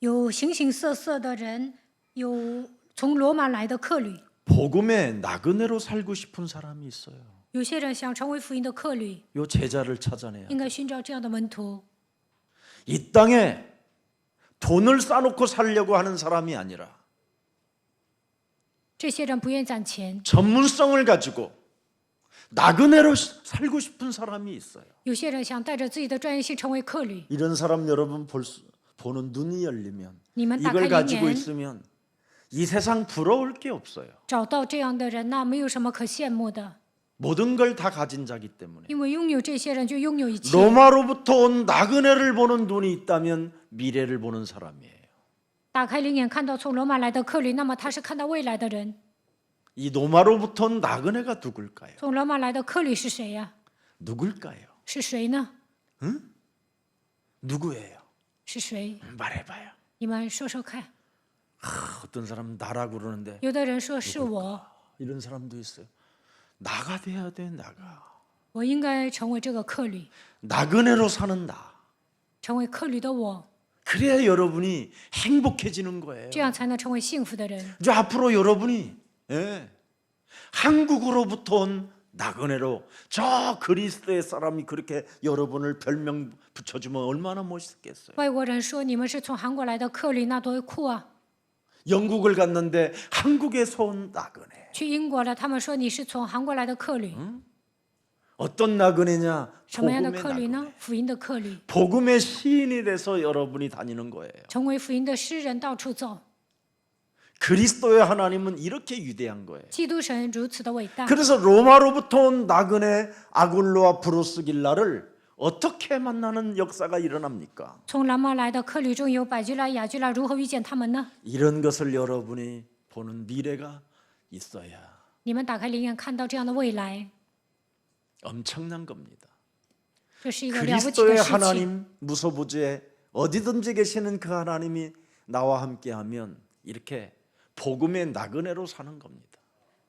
有形形色色的人，有从罗马来的客旅， 복음의 나그네로 살고 싶은 사람이 있어요. 有些人想成为福音的客旅， 요 제자를 찾아내야 应该寻找这样的门徒。 이 땅에 돈을 쌓아놓고 살려고 하는 사람이 아니라 这些人不愿意攒钱， 전문성을 가지고 나그네로 살고 싶은 사람이 있어요. 有些人想带着自己的专业性成为客旅。 이런 사람 여러분 보는 눈이 열리면 你们打开 이걸 灵 가지고 眼， 있으면 이 세상 부러울 게 없어요. 找到这样的人，那没有什么可羡慕的， 모든 걸 다 가진 자기 때문에. 因为拥有这些人就拥有一切。 로마로부터 온 나그네를 보는 눈이 있다면 미래를 보는 사람이에요. 打开灵眼，看到从罗马来的客旅，那么他是看到未来的人。 이 로마로부터 온 나그네가 누굴까요? 从罗马来的客旅是谁呀？ 누굴까요? 是谁呢？ 누구예요? 是谁？ 말해봐요. 你们说说看。 어떤 사람은 나라고 그러는데 有的人说是我， 이런 사람도 있어요. 나가 돼야 돼. 나가. 我应该成为这个客旅， 나그네로 사는 나. 成为客旅的我， 그래야 여러분이 행복해지는 거예요. 这样才能成为幸福的人。 이제 앞으로 여러분이 한국으로부터 온 나그네로 저 그리스도의 사람이 그렇게 여러분을 별명 붙여주면 얼마나 멋있겠어요. 外国人说你们是从韩国来的客旅，那多酷啊！ 영국을 갔는데 한국에서 온 나그네. 去英国了，他们说你是从韩国来的客旅， 어떤 나그네냐? 什么样的 복음의 客旅 나그네. 呢？福音的客旅， 복음의 시인이 돼서 여러분이 다니는 거예요. 成为福音的诗人，到处走。 그리스도의 하나님은 이렇게 위대한 거예요. 基督神如此的伟大， 그래서 로마로부터 온 나그네 아굴로와 브루스길라를 어떻게 만나는 역사가 일어납니까? 从罗马来的客旅中有百基拉、雅基拉，如何遇见他们呢？ 이런 것을 여러분이 보는 미래가 있어야 你们打开灵眼，看到这样的未来， 엄청난 겁니다. 这是一个了不起的 그리스도의 事情。 하나님 무소부지에 어디든지 계시는 그 하나님이 나와 함께하면 이렇게 복음의 나그네로 사는 겁니다.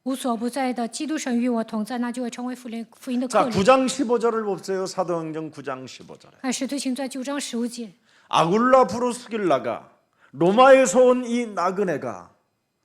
无所不在的基督神与我同在，那就会成为福音的 자, 客旅。 9장 15절을 보세요. 사도행전 9장 15절에 看使徒行传9章15节， 아굴라 브루스길라가 로마에서 온 이 나그네가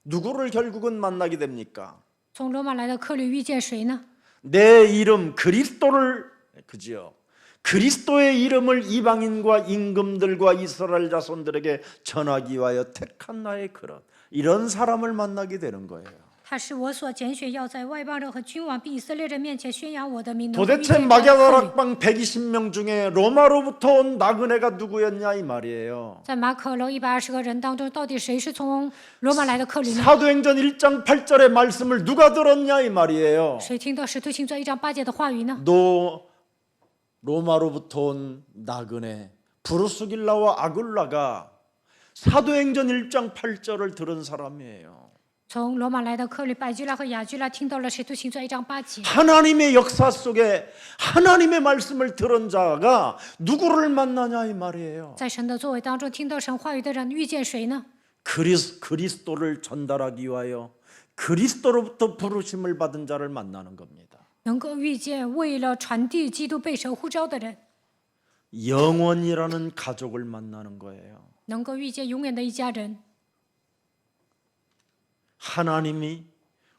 누구를 결국은 만나게 됩니까? 从罗马来的客旅遇见谁呢？ 내 이름 그리스도를 그지요. 그리스도의 이름을 이방인과 임금들과 이스라엘 자손들에게 전하기 위하여 택한 나의 그릇. 이런 사람을 만나게 되는 거예요. 他是我所拣选，要在外邦人和君王并以色列人面前宣扬我的名。能够遇 도대체 见这样的客旅 마가다락방 120명 중에 로마로부터 온 나그네가 누구였냐 이 말이에요. 在马可楼120个人当中，到底谁是从罗马来的客旅呢？ 사도행전 1장 8절의 말씀을 누가 들었냐 이 말이에요. 谁听到使徒行传1章8节的话语呢？ 너 로마로부터 온 나그네 브루스길라와 아굴라가 사도행전 1장 8절을 들은 사람이에요. 从罗马来的客旅百基拉和雅基拉听到了使徒行传1章8节。 하나님의 역사 속에 하나님의 말씀을 들은 자가 누구를 만나냐 이 말이에요. 在神的作为当中听到神话语的人遇见谁呢？ 그리스도를 전달하기 위하여 그리스도로부터 부르심을 받은 자를 만나는 겁니다. 能够遇见为了传递基督被神呼召的人， 영원이라는 가족을 만나는 거예요. 能够遇见永远的一家人。 하나님이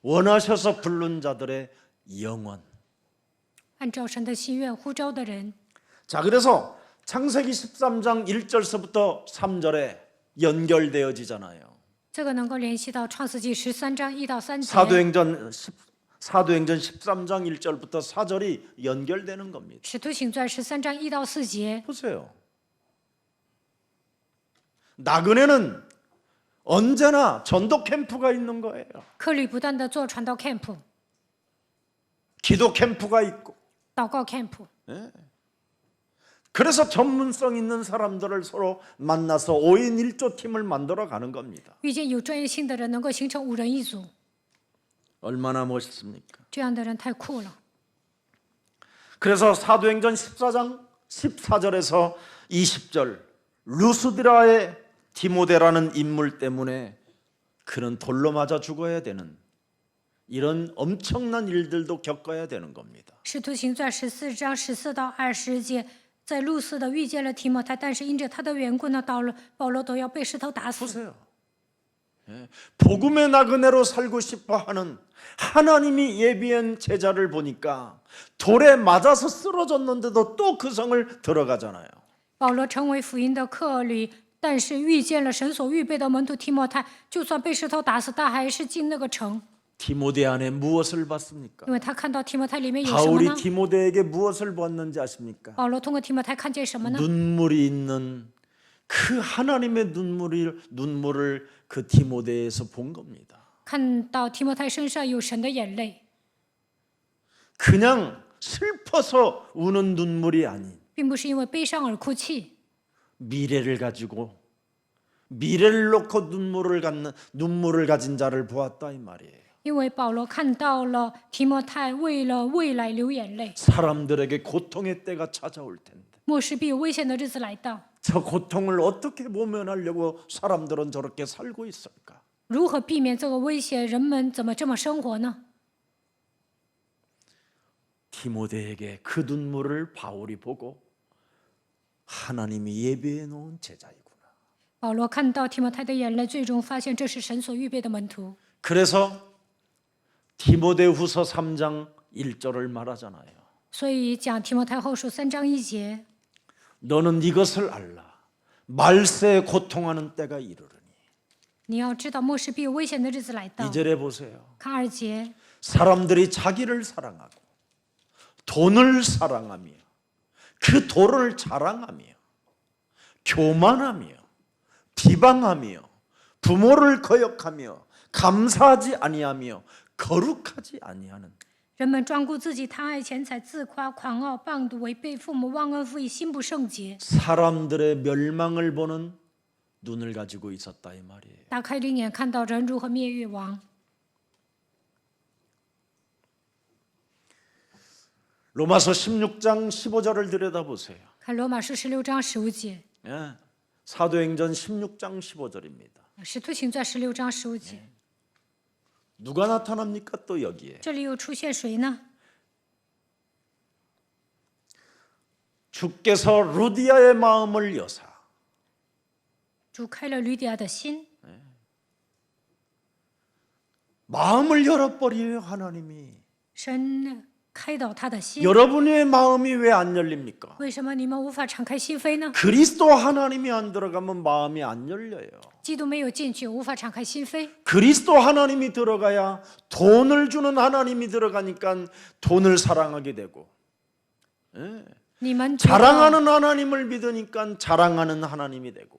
원하셔서 부른 자들의 영원. 按照神的心愿呼召的人， 자, 그래서 창세기 13장 1절서부터 3절에 연결되어지잖아요. 这个能够联系到创世纪13章1到3节。 사도행전 13장 1절부터 4절이 연결되는 겁니다. 使徒行传13章1到4节， 보세요. 나그네는 언제나 전도 캠프가 있는 거예요. 客旅不断的做传道 camp、 기도 캠프가 있고. 祷告 camp， 그래서 전문성 있는 사람들을 서로 만나서 5인 1조 팀을 만들어 가는 겁니다. 遇见有专业性的人，能够形成5人一组， 얼마나 멋있습니까? 这样的人太酷了。 그래서 사도행전 14장 14절에서 20절 루스드라의 디모데라는 인물 때문에 그는 돌로 맞아 죽어야 되는 이런 엄청난 일들도 겪어야 되는 겁니다. 使徒行传14章14到20节，在路斯的遇见了提摩太，但是因着他的缘故呢，保罗都要被石头打死。 보세요. 복음의 나그네로 살고 싶어 하는 하나님이 예비한 제자를 보니까 돌에 맞아서 쓰러졌는데도 또 그 성을 들어가잖아요. 保罗成为福音的客旅，但是遇见了神所预备的门徒提摩太，就算被石头打死，他还是进那个城， 디모데 안에 무엇을 봤습니까? 因为他看到提摩太里面有什么 바울이 呢？ 디모데에게 무엇을 보았는지 아십니까? 保罗通过提摩太看见什么呢？ 눈물이 있는 그 하나님의 눈물을 그 디모데에서 본 겁니다. 看到提摩太身上有神的眼泪， 그냥 슬퍼서 우는 눈물이 아닌 并不是因为悲伤而哭泣， 미래를 가지고 미래를 놓고 눈물을 가진 자를 보았다 이 말이에요. 因为保罗看到了提摩太为了未来流眼泪。 사람들에게 고통의 때가 찾아올 텐데 末世必有危险的日子来到， 저 고통을 어떻게 모면하려고 사람들은 저렇게 살고 있을까? 如何避免这个危险？人们怎么这么生活呢？ 디모데에게 그 눈물을 바울이 보고 하나님이 예비해 놓은 제자이구나. 保罗看到提摩太的眼泪，最终发现这是神所预备的门徒。 그래서 디모데후서 3장 1절을 말하잖아요. 所以讲提摩太后书3章1节， 너는 이것을 알라. 말세에 고통하는 때가 이르르니. 你要知道末世必有危险的日子来到。 2절에 보세요. 看2节， 사람들이 자기를 사랑하고 돈을 사랑하며 그 돈을 자랑하며 교만하며 비방하며 부모를 거역하며 감사하지 아니하며 거룩하지 아니하는 人们专顾自己，贪爱钱财，自夸、狂傲、棒毒，违背父母，忘恩负义，心不圣洁。 사람들의 멸망을 보는 눈을 가지고 있었다 이 말이에요. 打开灵眼，看到人如何灭越亡。 로마서 16장 15절을 들여다보세요. 看罗马书16章15节， 예, 사도행전 16장 15절입니다. 使徒行传16章15节， 누가 나타납니까 또 여기에? 这里又出现谁呢？ 주께서 루디아의 마음을 여사 主开了吕底亚的心， 마음을 열어버려요 하나님이. 神开导他的心。 여러분의 마음이 왜 안 열립니까? 为什么你们无法敞开心扉呢？ 그리스도 하나님이 안 들어가면 마음이 안 열려요. 基督没有进去，无法敞开心扉。 그리스도 하나님이 들어가야 돈을 주는 하나님이 들어가니까 돈을 사랑하게 되고, 예. 你们觉得 자랑하는 하나님을 믿으니까 자랑하는 하나님이 되고,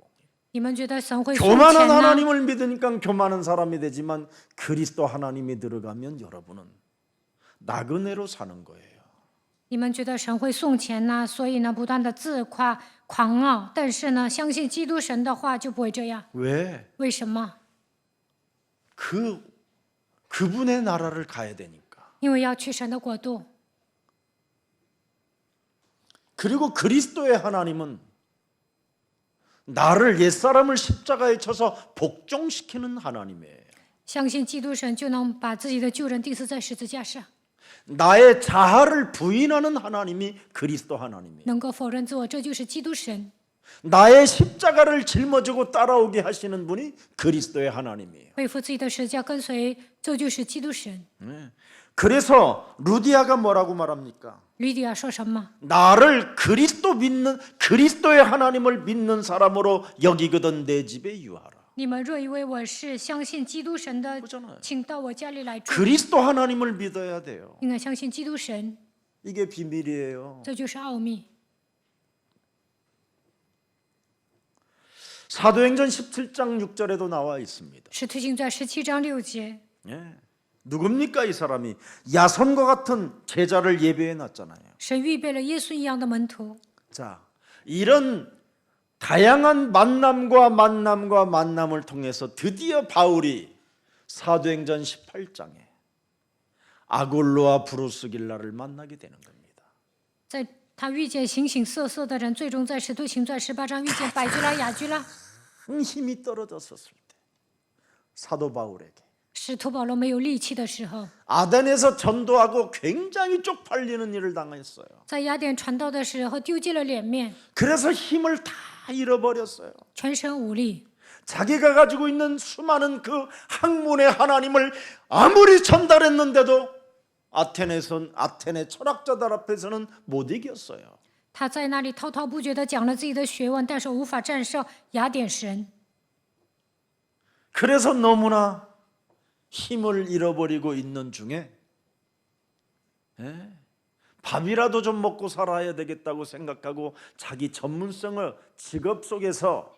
你们觉得神会送 교만한 钱呢？ 하나님을 믿으니까 교만한 사람이 되지만 그리스도 하나님이 들어가면 여러분은 나그네로 사는 거예요. 你们觉得神会送钱呢？所以呢，不断的自夸、狂傲。但是呢，相信基督神的话就不会这样。 왜? 为什么？ 그분의 나라를 가야 되니까. 因为要去神的国度。 그리고 그리스도의 하나님은 나를 옛사람을 십자가에 쳐서 복종시키는 하나님이에요. 相信基督神就能把自己的旧人钉死在十字架上， 나의 자아를 부인하는 하나님이 그리스도 하나님이에요. 能够否认自我，这就是基督神。 나의 십자가를 짊어지고 따라오게 하시는 분이 그리스도의 하나님이에요. 背负自己的十字架跟随，这就是基督神。 그래서 루디아가 뭐라고 말합니까? 吕底亚说什么？ 나를 그리스도의 하나님을 믿는 사람으로 여기거든 내 집에 유하라. 你们若以为我是相信基督神的， 그렇잖아요. 请到我家里来住。 그리스도 하나님을 믿어야 돼요. 应该相信基督神， 이게 비밀이에요. 这就是奥秘。 사도행전 17장 6절에도 나와 있습니다. 使徒行传17章6节， 예. 누굽니까 이 사람이? 야선과 같은 제자를 예배해 놨잖아요. 神预备了耶稣一样的门徒。 자, 이런 다양한 만남을 통해서 드디어 바울이 사도행전 18장에 아골로와 브루스길라를 만나게 되는 겁니다. 在他遇见形形色色的人，最终在使徒行传18章遇见百居拉、雅居拉。 큰 힘이 떨어졌었을 때 사도 바울에게 使徒保罗没有力气的时候， 아덴에서 전도하고 굉장히 쪽팔리는 일을 당했어요. 在雅典传道的时候丢尽了脸面， 그래서 힘을 다 잃어버렸어요. 全身无力。 자기가 가지고 있는 수많은 그 학문의 하나님을 아무리 전달했는데도 아테네 철학자들 앞에서는 못 이겼어요. 他在那里滔滔不绝地讲了自己的学问，但是无法战胜雅典神。 그래서 너무나 힘을 잃어버리고 있는 중에 밥이라도 좀 먹고 살아야 되겠다고 생각하고 자기 전문성을 직업 속에서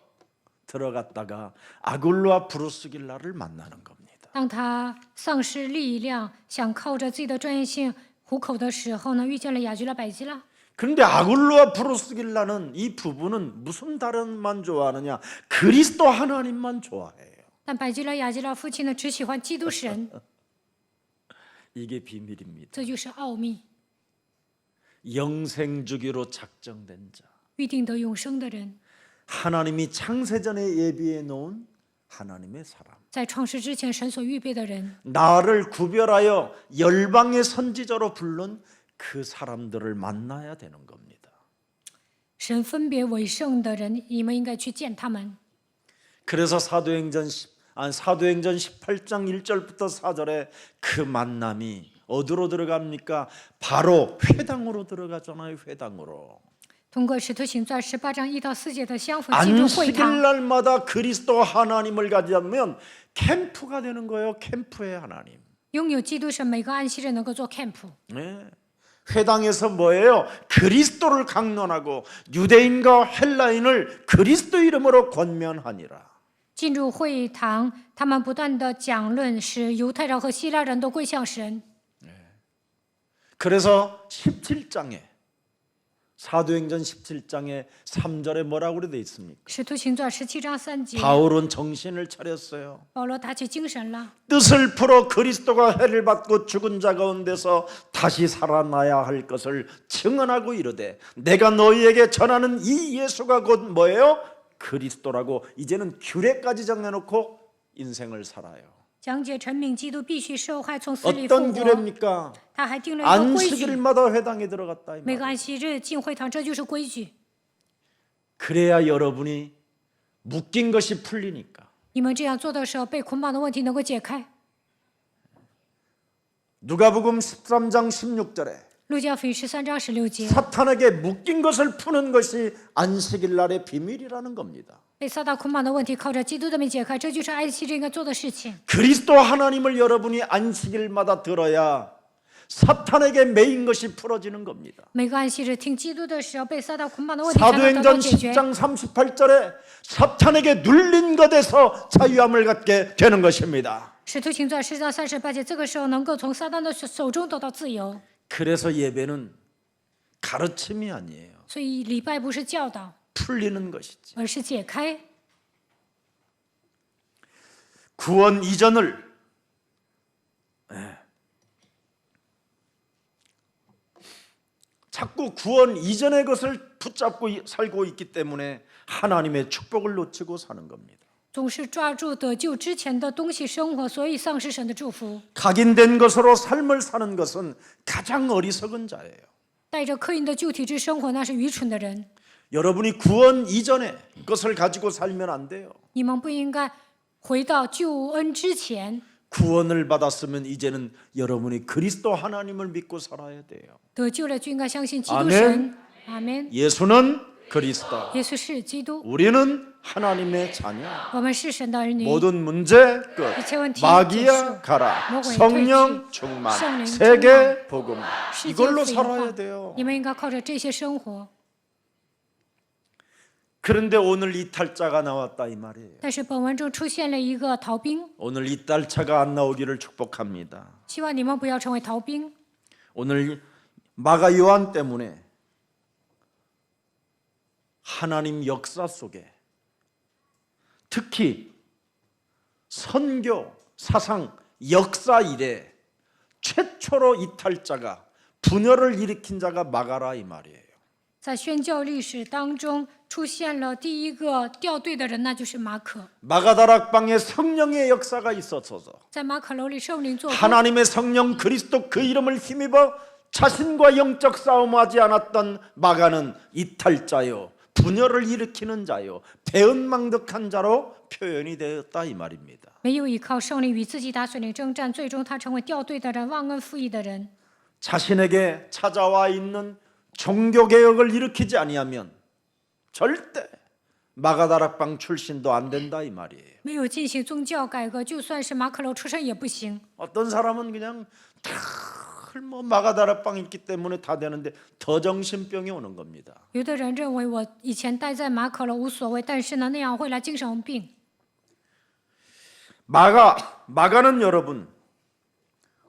들어갔다가 아굴로와 브루스길라를 만나는 겁니다. 当他丧失力量，想靠着自己的专业性糊口的时候呢，遇见了雅居拉、百基拉。 그런데 아굴로와 브루스길라는 이 부부는 무슨 다른만 좋아하느냐? 그리스도 하나님만 좋아해요. 但百基拉、雅基拉夫妻呢，只喜欢基督神， 이게 비밀입니다. 这就是奥秘。 영생 주기로 작정된 자. 预定得永生的人， 하나님이 창세전에 예비해 놓은 하나님의 사람. 在创世之前神所预备的人， 나를 구별하여 열방의 선지자로 부른 그 사람들을 만나야 되는 겁니다. 神分别为圣的人，你们应该去见他们。 그래서 사도행전 18장 1절부터 4절에 그 만남이 어디로 들어갑니까? 바로 회당으로 들어가잖아요. 회당으로. 通过使徒行传18章1到4节的相逢进入会 안식일 堂， 날마다 그리스도 하나님을 가지면 캠프가 되는 거예요. 캠프의 하나님. 拥有基督是每个安息日能够做 camp。 네. 회당에서 뭐예요? 그리스도를 강론하고 유대인과 헬라인을 그리스도 이름으로 권면하니라. 进入会堂，他们不断的讲论，使犹太人和希腊人都归向神。 그래서 17장에 사도행전 17장에 3절에 뭐라고 그래 돼 있습니까? 使徒行传17章3节， 바울은 정신을 차렸어요. 保罗打起精神了， 뜻을 풀어 그리스도가 해를 받고 죽은 자 가운데서 다시 살아나야 할 것을 증언하고 이르되 내가 너희에게 전하는 이 예수가 곧 뭐예요? 그리스도라고 이제는 규례까지 정해놓고 인생을 살아요. 讲解陈明基督必须受害从死里复 어떤 活。 규례입니까? 他还定了一个规矩， 안식일마다 회당에 들어갔다 이 每个 말이에요. 安息日进会堂，这就是规矩。 그래야 여러분이 묶인 것이 풀리니까. 你们这样做的时候，被捆绑的问题能够解开。 누가복음 13장 16절에 路加福音13章16节， 사탄에게 묶인 것을 푸는 것이 안식일 날의 비밀이라는 겁니다. 被撒旦捆绑的问题靠着基督的名解开，这就是安息日应该做的事情。 그리스도 하나님을 여러분이 안식일마다 들어야 사탄에게 매인 것이 풀어지는 겁니다. 每个安息日听基督的时候，被撒旦捆绑的问题才能得到 사도행전 解决。 10장 38절에 사탄에게 눌린 것에서 자유함을 갖게 되는 것입니다. 使徒行传10章38节，这个时候能够从撒旦的手中得到自由。 그래서 예배는 가르침이 아니에요. 所以礼拜不是教导， 풀리는 것이지. 而是解开。 구원 이전을 자꾸 구원 이전의 것을 붙잡고 살고 있기 때문에 하나님의 축복을 놓치고 사는 겁니다. 总是抓住得救之前的东西生活，所以丧失神的祝福。 각인된 것으로 삶을 사는 것은 가장 어리석은 자예요. 带着刻印的旧体质生活，那是愚蠢的人。 여러분이 구원 이전에 것을 가지고 살면 안 돼요. 你们不应该回到救恩之前， 구원을 받았으면 이제는 여러분이 그리스도 하나님을 믿고 살아야 돼요. 得救了就应该相信基督 아멘 神。阿门。 예수는 그리스도, 耶稣是基督， 우리는 하나님의 자녀. 我们是神的儿女。 모든 문제 끝. 이체원 뒤 마귀야结束. 가라.魔鬼 성령 退去. 충만. 성령 세계 복음. 世界 이걸로 福音 살아야 化 돼요. 你们应该靠着这些生活。 그런데 오늘 이탈자가 나왔다 이 말이에요. 但是本文中出现了一个逃兵， 오늘 이탈자가 안 나오기를 축복합니다. 希望你们不要成为逃兵。 오늘 마가 요한 때문에 하나님 역사 속에 특히 선교 사상 역사 이래 최초로 이탈자가 분열을 일으킨 자가 마가라 이 말이에요. 在宣教历史当中出现了第一个掉队的人，那就是马可。 마가다락방에 성령의 역사가 있었어서 在马可楼里，圣灵做工， 하나님의 성령 그리스도 그 이름을 힘입어 자신과 영적 싸움하지 않았던 마가는 이탈자요 분열을 일으키는 자요 배은망덕한 자로 표현이 되었다 이 말입니다. 没有依靠圣灵与自己打水灵征战，最终他成为掉队的人、忘恩负义的人。 자신에게 찾아와 있는 종교 개혁을 일으키지 아니하면 절대 마가다락방 출신도 안 된다 이 말이에요. 没有进行宗教改革，就算是马可楼出身也不行。 어떤 사람은 그냥 뭐 마가다락방 있기 때문에 다 되는데 더 정신병이 오는 겁니다. 有的人认为我以前待在马可楼无所谓，但是呢，那样会来精神病。 마가는 여러분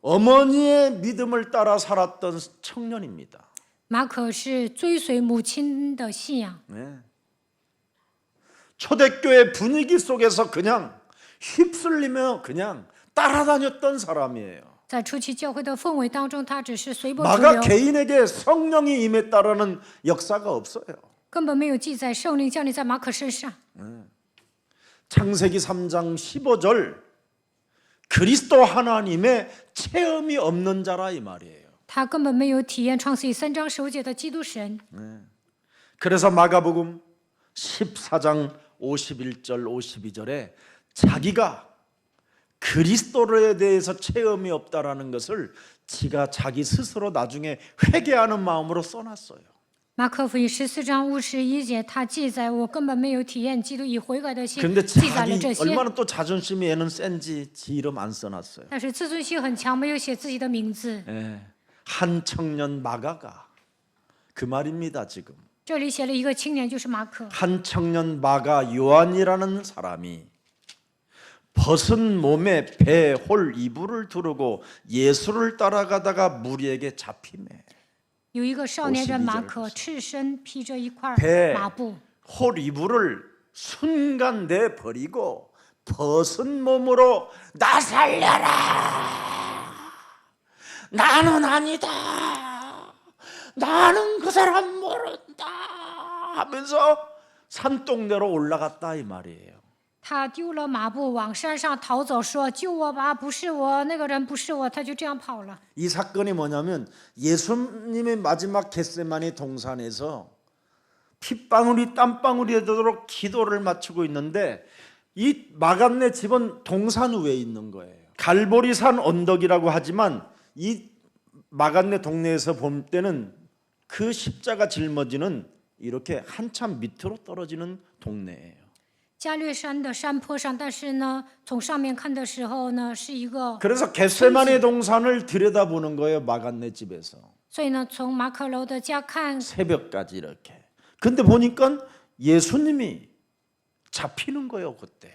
어머니의 믿음을 따라 살았던 청년입니다. 马可是追随母亲的信仰， 네. 초대교회 분위기 속에서 그냥 휩쓸리며 그냥 따라다녔던 사람이에요. 在初期教会的氛围当中，他只是随波逐 마가 流。 개인에게 성령이 임했다라는 역사가 없어요. 根本没有记载圣灵降临在马可身上。 창세기 3장 15절 그리스도 하나님의 체험이 없는 자라 이 말이에요. 他根本没有体验创世纪3章15节的基督神。 그래서 마가복음 14장 51절 52절에 자기가 그리스도에 대해서 체험이 없다라는 것을 지가 자기 스스로 나중에 회개하는 마음으로 써놨어요. 马可福音14章51节，他记载我根本没有体验基督以悔改的心， 그런데 记载了 자기 这些。 얼마나 또 자존심이 얘는 센지 지 이름 안 써놨어요. 但是自尊心很强，没有写自己的名字。 한 청년 마가가 그 말입니다. 지금 这里写了一个青年，就是马可。 한 청년 마가 요한이라는 사람이 벗은 몸에 배 홀 이불을 두르고 예수를 따라가다가 무리에게 잡히매 有一个少年人52马可，赤身披着一块 배 麻布， 홀 이불을 순간 내버리고 벗은 몸으로 나 살려라 나는 아니다 나는 그 사람 모른다 하면서 산동네로 올라갔다 이 말이에요. 他丢了麻布往山上逃走，说：“救我吧！不是我，那个人不是我。”他就这样跑了。 이 사건이 뭐냐면 예수님의 마지막 겟세마네 동산에서 핏방울이 땀방울이 되도록 기도를 마치고 있는데 이 마갓네 집은 동산 위에 있는 거예요. 갈보리산 언덕이라고 하지만 이 마갓네 동네에서 볼 때는 그 십자가 짊어지는 이렇게 한참 밑으로 떨어지는 동네예요. 加略山的山坡上，但是呢，从上面看的时候呢，是一个， 그래서 겟세마네 동산을 들여다보는 거예요. 마갓네 집에서 所以呢，从马可楼的家看， 새벽까지 이렇게. 근데 보니까 예수님이 잡히는 거예요. 그때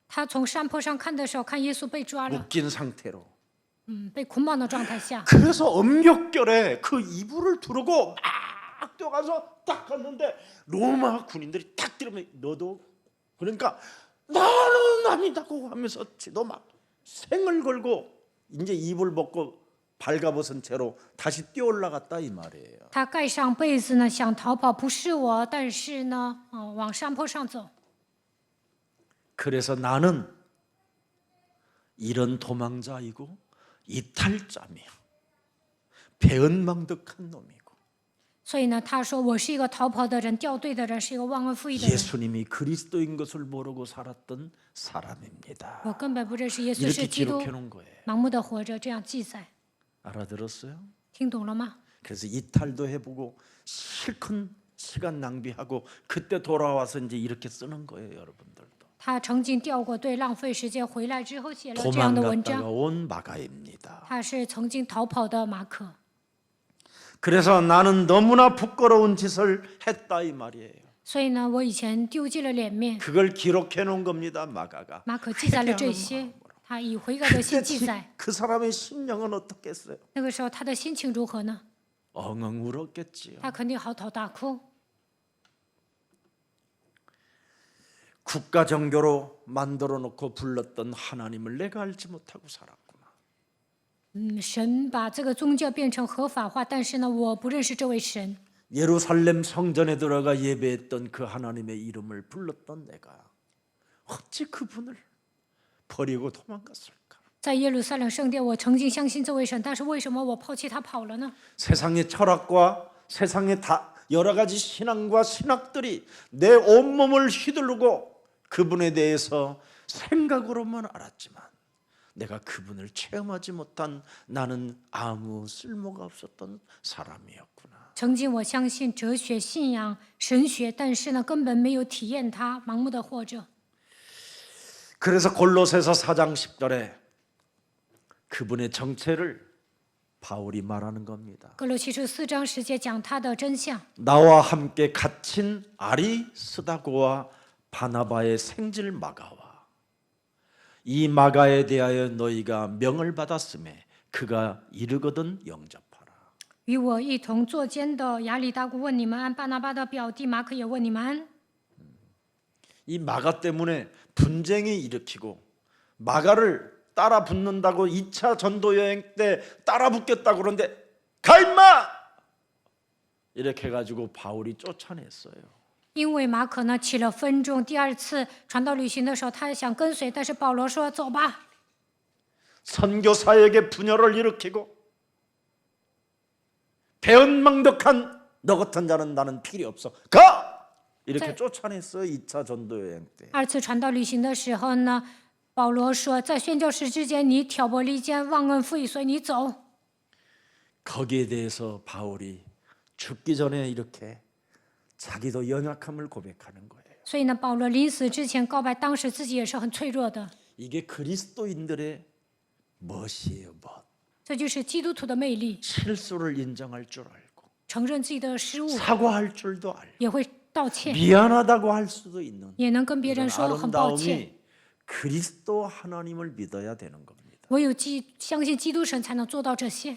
他从山坡上看的时候，看耶稣被抓了， 묶인 상태로. 被捆绑的状态下， 그래서 엄격결에 그 이불을 두르고 막 뛰어가서 딱 갔는데 로마 군인들이 딱 뛰면 너도 그러니까 나는 아니다고 하면서 지도 막 생을 걸고 이제 이불 벗고 발가벗은 채로 다시 뛰어 올라갔다 이 말이에요. 他盖上被子呢，想逃跑，不是我，但是呢，往山坡上走。 그래서 나는 이런 도망자이고 이탈자며 배은망덕한 놈이고 所以呢，他说我是一个逃跑的人，掉队的人，是一个忘恩负义的人。 예수님이 그리스도인 것을 모르고 살았던 사람입니다. 我根本不认识耶稣 이렇게 是基督， 기록해 놓은 거예요. 盲目的活着，这样记载， 알아들었어요? 听懂了吗？ 그래서 이탈도 해보고 실컷 시간 낭비하고 그때 돌아와서 이제 이렇게 쓰는 거예요, 여러분들도. 他曾经掉过队，浪费时间，回来之后写了这样的文 도망갔다가 章。 온 마가입니다. 他是曾经逃跑的马可。 그래서 나는 너무나 부끄러운 짓을 했다 이 말이에요. 所以呢，我以前丢尽了脸面。 그걸 기록해 놓은 겁니다, 마가가. 马可记载了这些，他以悔改的心 그때 记载。 그 사람의 심령은 어떻겠어요? 那个时候他的心情如何呢？ 엉엉 울었겠지요. 他肯定嚎啕大哭。 국가 정교로 만들어 놓고 불렀던 하나님을 내가 알지 못하고 살았구나. 神把这个宗教变成合法化，但是呢，我不认识这位神。 예루살렘 성전에 들어가 예배했던 그 하나님의 이름을 불렀던 내가 어찌 그분을 버리고 도망갔을까? 在耶路撒冷圣殿，我曾经相信这位神，但是为什么我抛弃他跑了呢？ 세상의 철학과 세상의 여러 가지 신앙과 신학들이 내 온몸을 휘두르고 그분에 대해서 생각으로만 알았지만 내가 그분을 체험하지 못한 나는 아무 쓸모가 없었던 사람이었구나. 曾经我相信哲学、信仰、神学，但是呢，根本没有体验它，盲目的活着。 그래서 골로새서 4장 10절에 그분의 정체를 바울이 말하는 겁니다. 哥罗西书4章10节讲他的真相。 나와 함께 갇힌 아리스다고와 바나바의 생질 마가와 이 마가에 대하여 너희가 명을 받았음에 그가 이르거든 영접하라. 与我一同坐监的亚里大姑问你们安，巴拿巴的表弟马可也问你们安。 이 마가 때문에 분쟁이 일으키고 마가를 따라 붙는다고 2차 전도 여행 때 따라 붙겠다고 그러는데 가 임마! 이렇게 해가지고 바울이 쫓아냈어요. 因为马可呢起了分众，第二次传道旅行的时候，他想跟随，但是保罗说：“走吧。” 선교사에게 분열을 일으키고 배은망덕한 너 같은 자는 나는 필요 없어. 가! 이렇게 쫓아냈어요. 2차 전도 여행 때. 二次传道旅行的时候呢，保罗说：“在宣教士之间，你挑拨离间，忘恩负义，所以你走。” 거기에 대해서 바울이 죽기 전에 이렇게 자기도 연약함을 고백하는 거예요. 所以呢，保罗临死之前告白，当时自己也是很脆弱的。 이게 그리스도인들의 멋이에요. 멋. 这就是基督徒的魅力， 실수를 인정할 줄 알고 承认自己的失误， 사과할 줄도 알고 也会道歉， 미안하다고 할 수도 있는 也能跟别 이런 人说很抱歉。 아름다움이 그리스도 하나님을 믿어야 되는 겁니다. 唯有相信基督神，才能做到这些。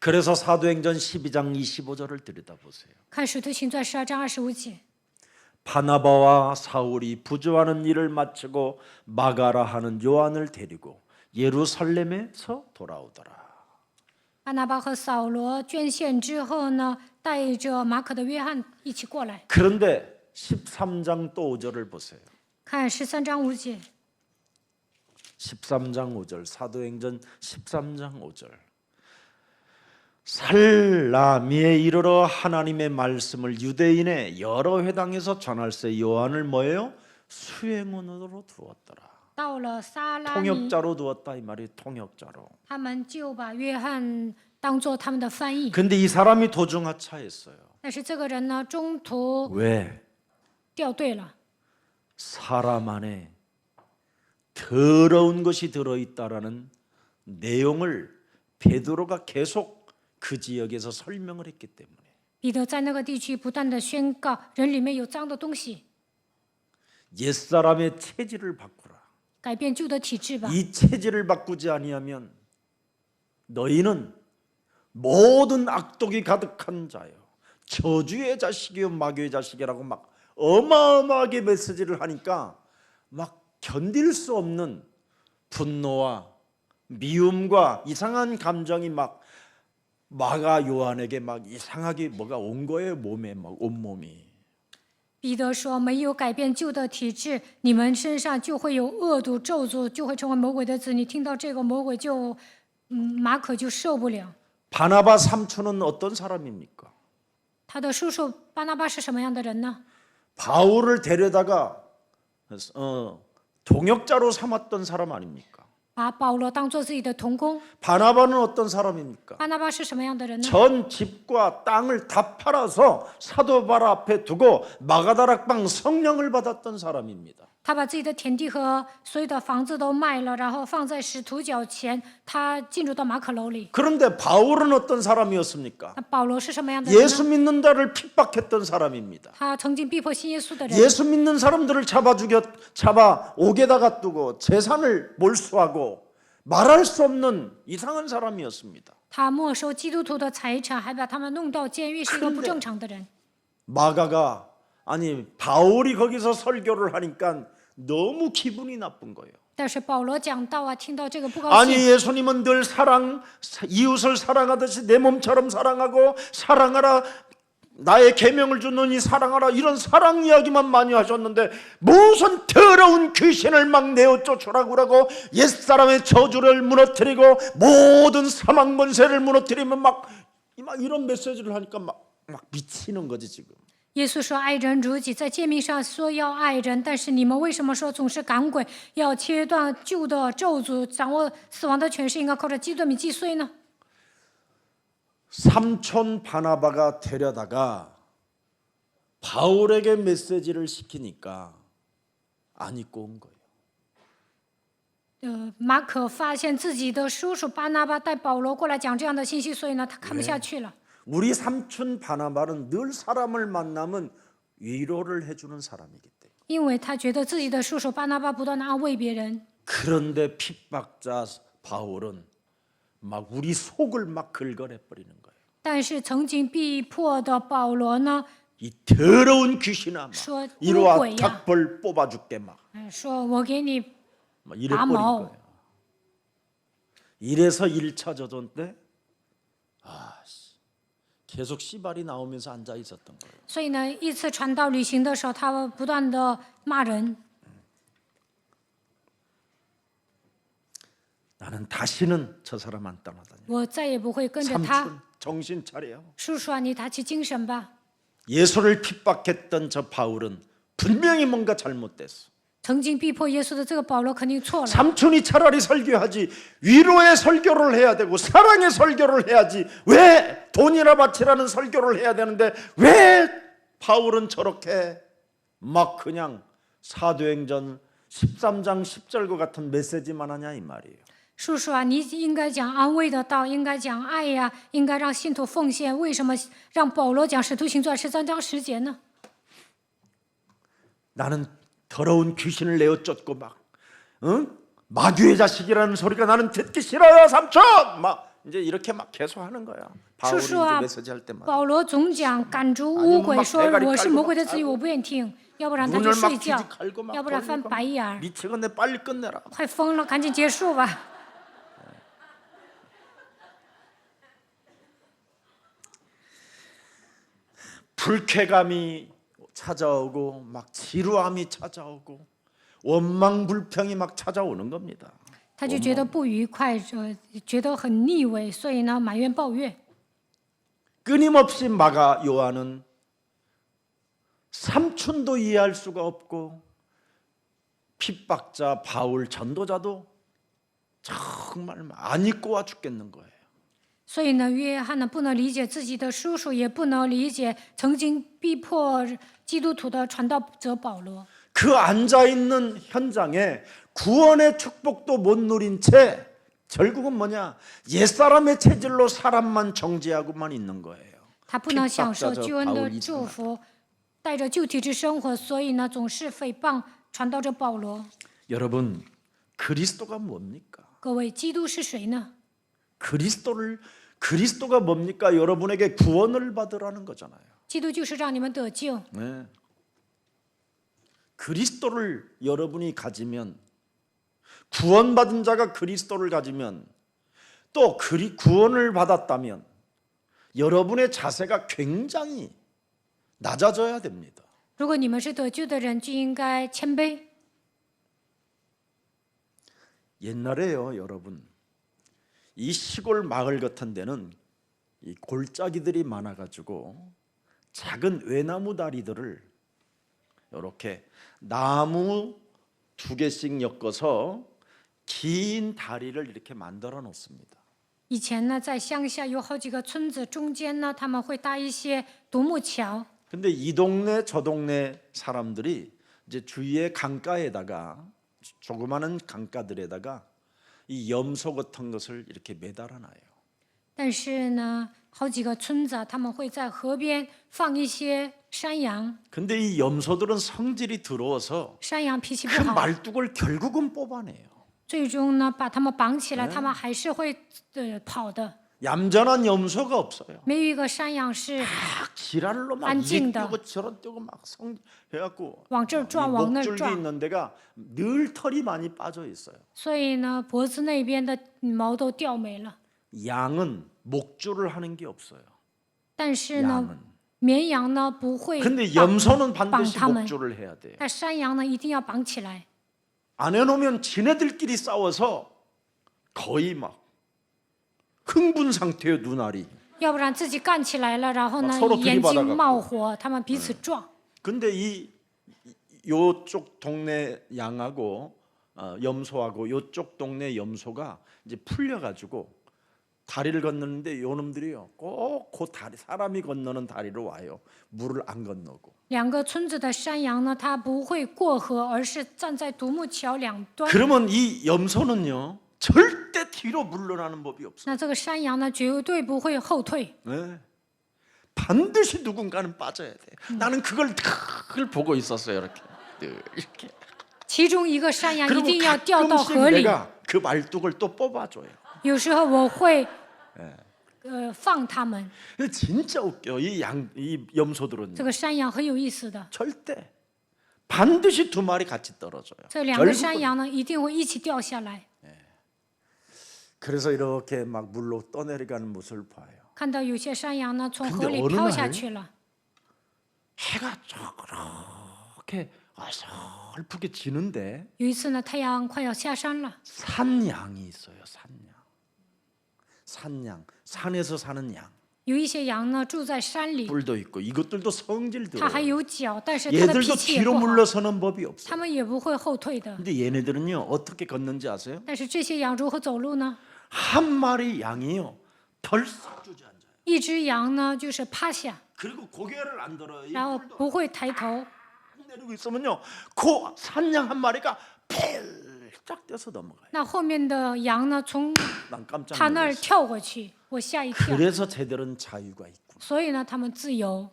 그래서 사도행전 12장 25절을 들여다보세요. 看使徒行传12章25节， 바나바와 사울이 부조하는 일을 마치고 마가라 하는 요한을 데리고 예루살렘에서 돌아오더라. 巴拿巴和扫罗捐献之后呢，带着马可的约翰一起过来。 그런데 13장 또 5절을 보세요. 看13章5节， 13장 5절 사도행전 13장 5절 살라미에 이르러 하나님의 말씀을 유대인의 여러 회당에서 전할세 요한을 뭐예요? 수행원으로 두었더라. 到了撒拉米， 통역자로 두었다 이 말이 통역자로. 他们就把约翰当做他们的翻译。 근데 이 사람이 도중하차했어요. 但是这个人呢，中途 왜? 掉队了， 사람 안에 더러운 것이 들어있다라는 내용을 베드로가 계속 그 지역에서 설명을 했기 때문에 彼得在那个地区不断的宣告，人里面有脏的东西， 옛사람의 체질을 바꾸라. 改变旧的体质吧。 이 체질을 바꾸지 아니하면 너희는 모든 악독이 가득한 자요 저주의 자식이요 마귀의 자식이라고 막 어마어마하게 메시지를 하니까 막 견딜 수 없는 분노와 미움과 이상한 감정이 막 마가 요한에게 막 이상하게 뭐가 온 거예요. 몸에 막 온몸이. 彼得说：“没有改变旧的体质，你们身上就会有恶毒咒诅，就会成为魔鬼的子。你听到这个，魔鬼就，马可就受不了。 바나바 삼촌은 어떤 사람입니까? 他的叔叔巴拿巴是什么样的人呢？ 바울을 데려다가 동역자로 삼았던 사람 아닙니까? 把保罗当做自己的同工。 바나바는 어떤 사람입니까? 巴拿巴是什么样的人呢？ 전 집과 땅을 다 팔아서 사도 바울 앞에 두고 마가다락방 성령을 받았던 사람입니다. 他把自己的田地和所有的房子都卖了，然后放在使徒脚前，他进入到马可楼里。 그런데 바울은 어떤 사람이었습니까? 那保罗是什么样的人 예수 呢？ 믿는 자를 핍박했던 사람입니다. 他曾经逼迫信耶稣的人， 예수 믿는 사람들을 잡아 옥에다가 두고 재산을 몰수하고 말할 수 없는 이상한 사람이었습니다. 他没收基督徒的财产，还把他们弄到监狱，是一个不正常的人。 마가가 아니 바울이 거기서 설교를 하니까 너무 기분이 나쁜 거예요. 但是保罗讲道啊，听到这个不高 아니 兴。 예수님은 늘 이웃을 사랑하듯이 내 몸처럼 사랑하고 사랑하라 나의 계명을 주노니 사랑하라 이런 사랑 이야기만 많이 하셨는데 무슨 더러운 귀신을 막 내어 쫓으라고 그러고 옛사람의 저주를 무너뜨리고 모든 사망 권세를 무너뜨리면 막 이런 메시지를 하니까 막 미치는 거지 지금. 耶稣说：“爱人如己。”在诫命上说要爱人，但是你们为什么说总是赶鬼，要切断旧的咒诅，掌握死亡的权势，应该靠着基督的名击碎呢？ 삼촌 바나바가 데려다가 바울에게 메시지를 시키니까 안 입고 온 거예요. 马可发现自己的叔叔巴拿巴带保罗过来讲这样的信息，所以呢，他看不下去了。 우리 삼촌 바나바는 늘 사람을 만나면 위로를 해주는 사람이기 때문에. 因为他觉得自己的叔叔巴拿巴不断的安慰别人， 그런데 핍박자 바울은 막 우리 속을 막 긁어내 버리는 거예요. 但是曾经逼迫的保罗呢， 이 더러운 귀신아, 막 说 이리 污 와 鬼呀， 닭벌 뽑아줄게 막, 说我给你 막 이래 버린 아마. 거예요. 이래서 1차 저전 때 계속 씨발이 나오면서 앉아 있었던 거예요. 所以呢，一次传道旅行的时候，他不断的骂人。 나는 다시는 저 사람 안 따라다녀. 我再也不会跟着他。 삼촌 정신 차려. 叔叔啊，你打起精神吧。 예수를 핍박했던 저 바울은 분명히 뭔가 잘못됐어. 曾经逼迫耶稣的这个保罗肯定错了。 삼촌이 차라리 설교하지 위로의 설교를 해야 되고 사랑의 설교를 해야지 왜 돈이나 바치라는 설교를 해야 되는데 왜 바울은 저렇게 막 그냥 사도행전 13장 10절과 같은 메시지만 하냐 이 말이에요. 叔叔啊，你应该讲安慰的道，应该讲爱呀，应该让信徒奉献。为什么让保罗讲使徒行传13章10节呢？ 나는 더러운 귀신을 내어 쫓고 막 마귀의 자식이라는 소리가 나는 듣기 싫어요 삼촌 막 이제 이렇게 막 계속 하는 거야. 叔 바울이 叔 이제 啊， 메시지 할 때마다 保罗总讲赶逐污鬼，说 아니면 막 我是魔鬼的 대가리 子女，我不愿听，要不然他 눈을 就 막 睡觉， 뒤집고 막 要不然翻 돌리고 白眼儿， 미치겠네 빨리 끝내라. 快疯了，赶紧结束吧。 불쾌감이 찾아오고 막 지루함이 찾아오고 원망 불평이 막 찾아오는 겁니다. 他就觉得不愉快，觉得很腻味，所以呢埋怨抱怨。 끊임없이 마가 요한은 삼촌도 이해할 수가 없고 핍박자 바울 전도자도 정말 안 잊고 와 죽겠는 거예요. 所以呢，约翰呢不能理解自己的叔叔，也不能理解曾经逼迫基督徒的传道者保罗。 그 앉아 있는 현장에 구원의 축복도 못 누린 채 결국은 뭐냐 옛사람의 체질로 사람만 정죄하고만 있는 거예요. 他不能享受救恩的祝福，带着旧体制生活，所以呢总是诽谤传道者保罗。 여러분 그리스도가 뭡니까? 各位，基督是谁呢？ 그리스도가 뭡니까? 여러분에게 구원을 받으라는 거잖아요. 基督就是让你们得救。 네. 그리스도를 여러분이 가지면 구원받은 자가 그리스도를 가지면 또 구원을 받았다면 여러분의 자세가 굉장히 낮아져야 됩니다. 如果你们是得救的人，就应该谦卑。 옛날에요, 여러분. 이 시골 마을 같은 데는 이 골짜기들이 많아가지고 작은 외나무 다리들을 이렇게 나무 2개씩 엮어서 긴 다리를 이렇게 만들어 놓습니다. 以前呢，在乡下有好几个村子，中间呢他们会搭一些独木桥。 근데 이 동네 저 동네 사람들이 이제 주위의 강가에다가 조그마한 강가들에다가 이 염소 같은 것을 이렇게 매달아 놔요. 但是呢，好几个村子他们会在河边放一些山羊， 근데 이 염소들은 성질이 더러워서 山羊脾气 그 不好， 말뚝을 결국은 뽑아내요. 最终呢把他们绑起来，他们还是会跑的。 얌전한 염소가 없어요. 没有一个山羊是 막 지랄로 막 안 이리 찐다. 뛰고 저런 뛰고 막 해갖고 往这儿撞，往那儿 목줄기 撞， 있는 데가 늘 털이 많이 빠져 있어요. 所以呢脖子那边的毛都掉没了。 양은 목줄을 하는 게 없어요. 但是呢 양은. 绵羊呢不会 근데 绑 염소는 绑 반드시 它们， 목줄을 해야 돼요. 但山羊呢一定要绑起来。 안 해놓으면 지네들끼리 싸워서 거의 막 흥분 상태예요. 눈알이. 要不然自己干起来了，然后呢 서로 眼 들이받아 睛 갖고 冒火，他们彼此撞。 근데 요쪽 동네 양하고 염소하고 요쪽 동네 염소가 이제 풀려가지고 다리를 건너는데 요놈들이요 꼭 그 다리 사람이 건너는 다리로 와요. 물을 안 건너고. 两个村子的山羊呢，它不会过河，而是站在独木桥两端。 그러면 이 염소는요 절대 뒤로 물러나는 법이 없어요. 那这个山羊呢，绝对不会后退， 네. 반드시 누군가는 빠져야 돼. 나는 그걸 보고 있었어요. 이렇게 늘 이렇게. 其中一个山羊一 그리고 定要掉到 가끔씩 河里。 내가 그 말뚝을 또 뽑아줘요. 有时候我会放它们。 진짜 웃겨. 이 염소들은 这个山羊很有意思的， 절대 반드시 2마리 같이 떨어져요. 这两个 결국은. 山羊呢一定会一起掉下来。 그래서 이렇게 막 물로 떠내려가는 모습을 봐요. 看到有些山羊呢从 근데 河里 어느 飘下 날 去了。 해가 저렇게 어설프게 지는데 有一次呢，太阳快要下山了， 산양이 있어요. 산양, 산에서 사는 양, 有一些羊呢住在山里， 뿔도 있고 이것들도 성질들어요. 它还有脚，但是它的脾 얘들도 气也 뒤로 不好， 물러서는 법이 없어요. 它们也不会后退的。 근데 얘네들은요 어떻게 걷는지 아세요? 但是这些羊如何走路呢？ 한 마리 양이요 덜썩 주저앉아요. 一只羊呢就是趴下， 그리고 고개를 안 들어요. 이 然后不会抬头， 내리고 있으면요 그 산양 한 마리가 펠짝 뛰어서 넘어가요. 那后面的羊呢从 난 깜짝 它那儿 놀랐어요. 跳过去，我吓一跳。 그래서 쟤들은 자유가 있구나. 所以呢，它们自由，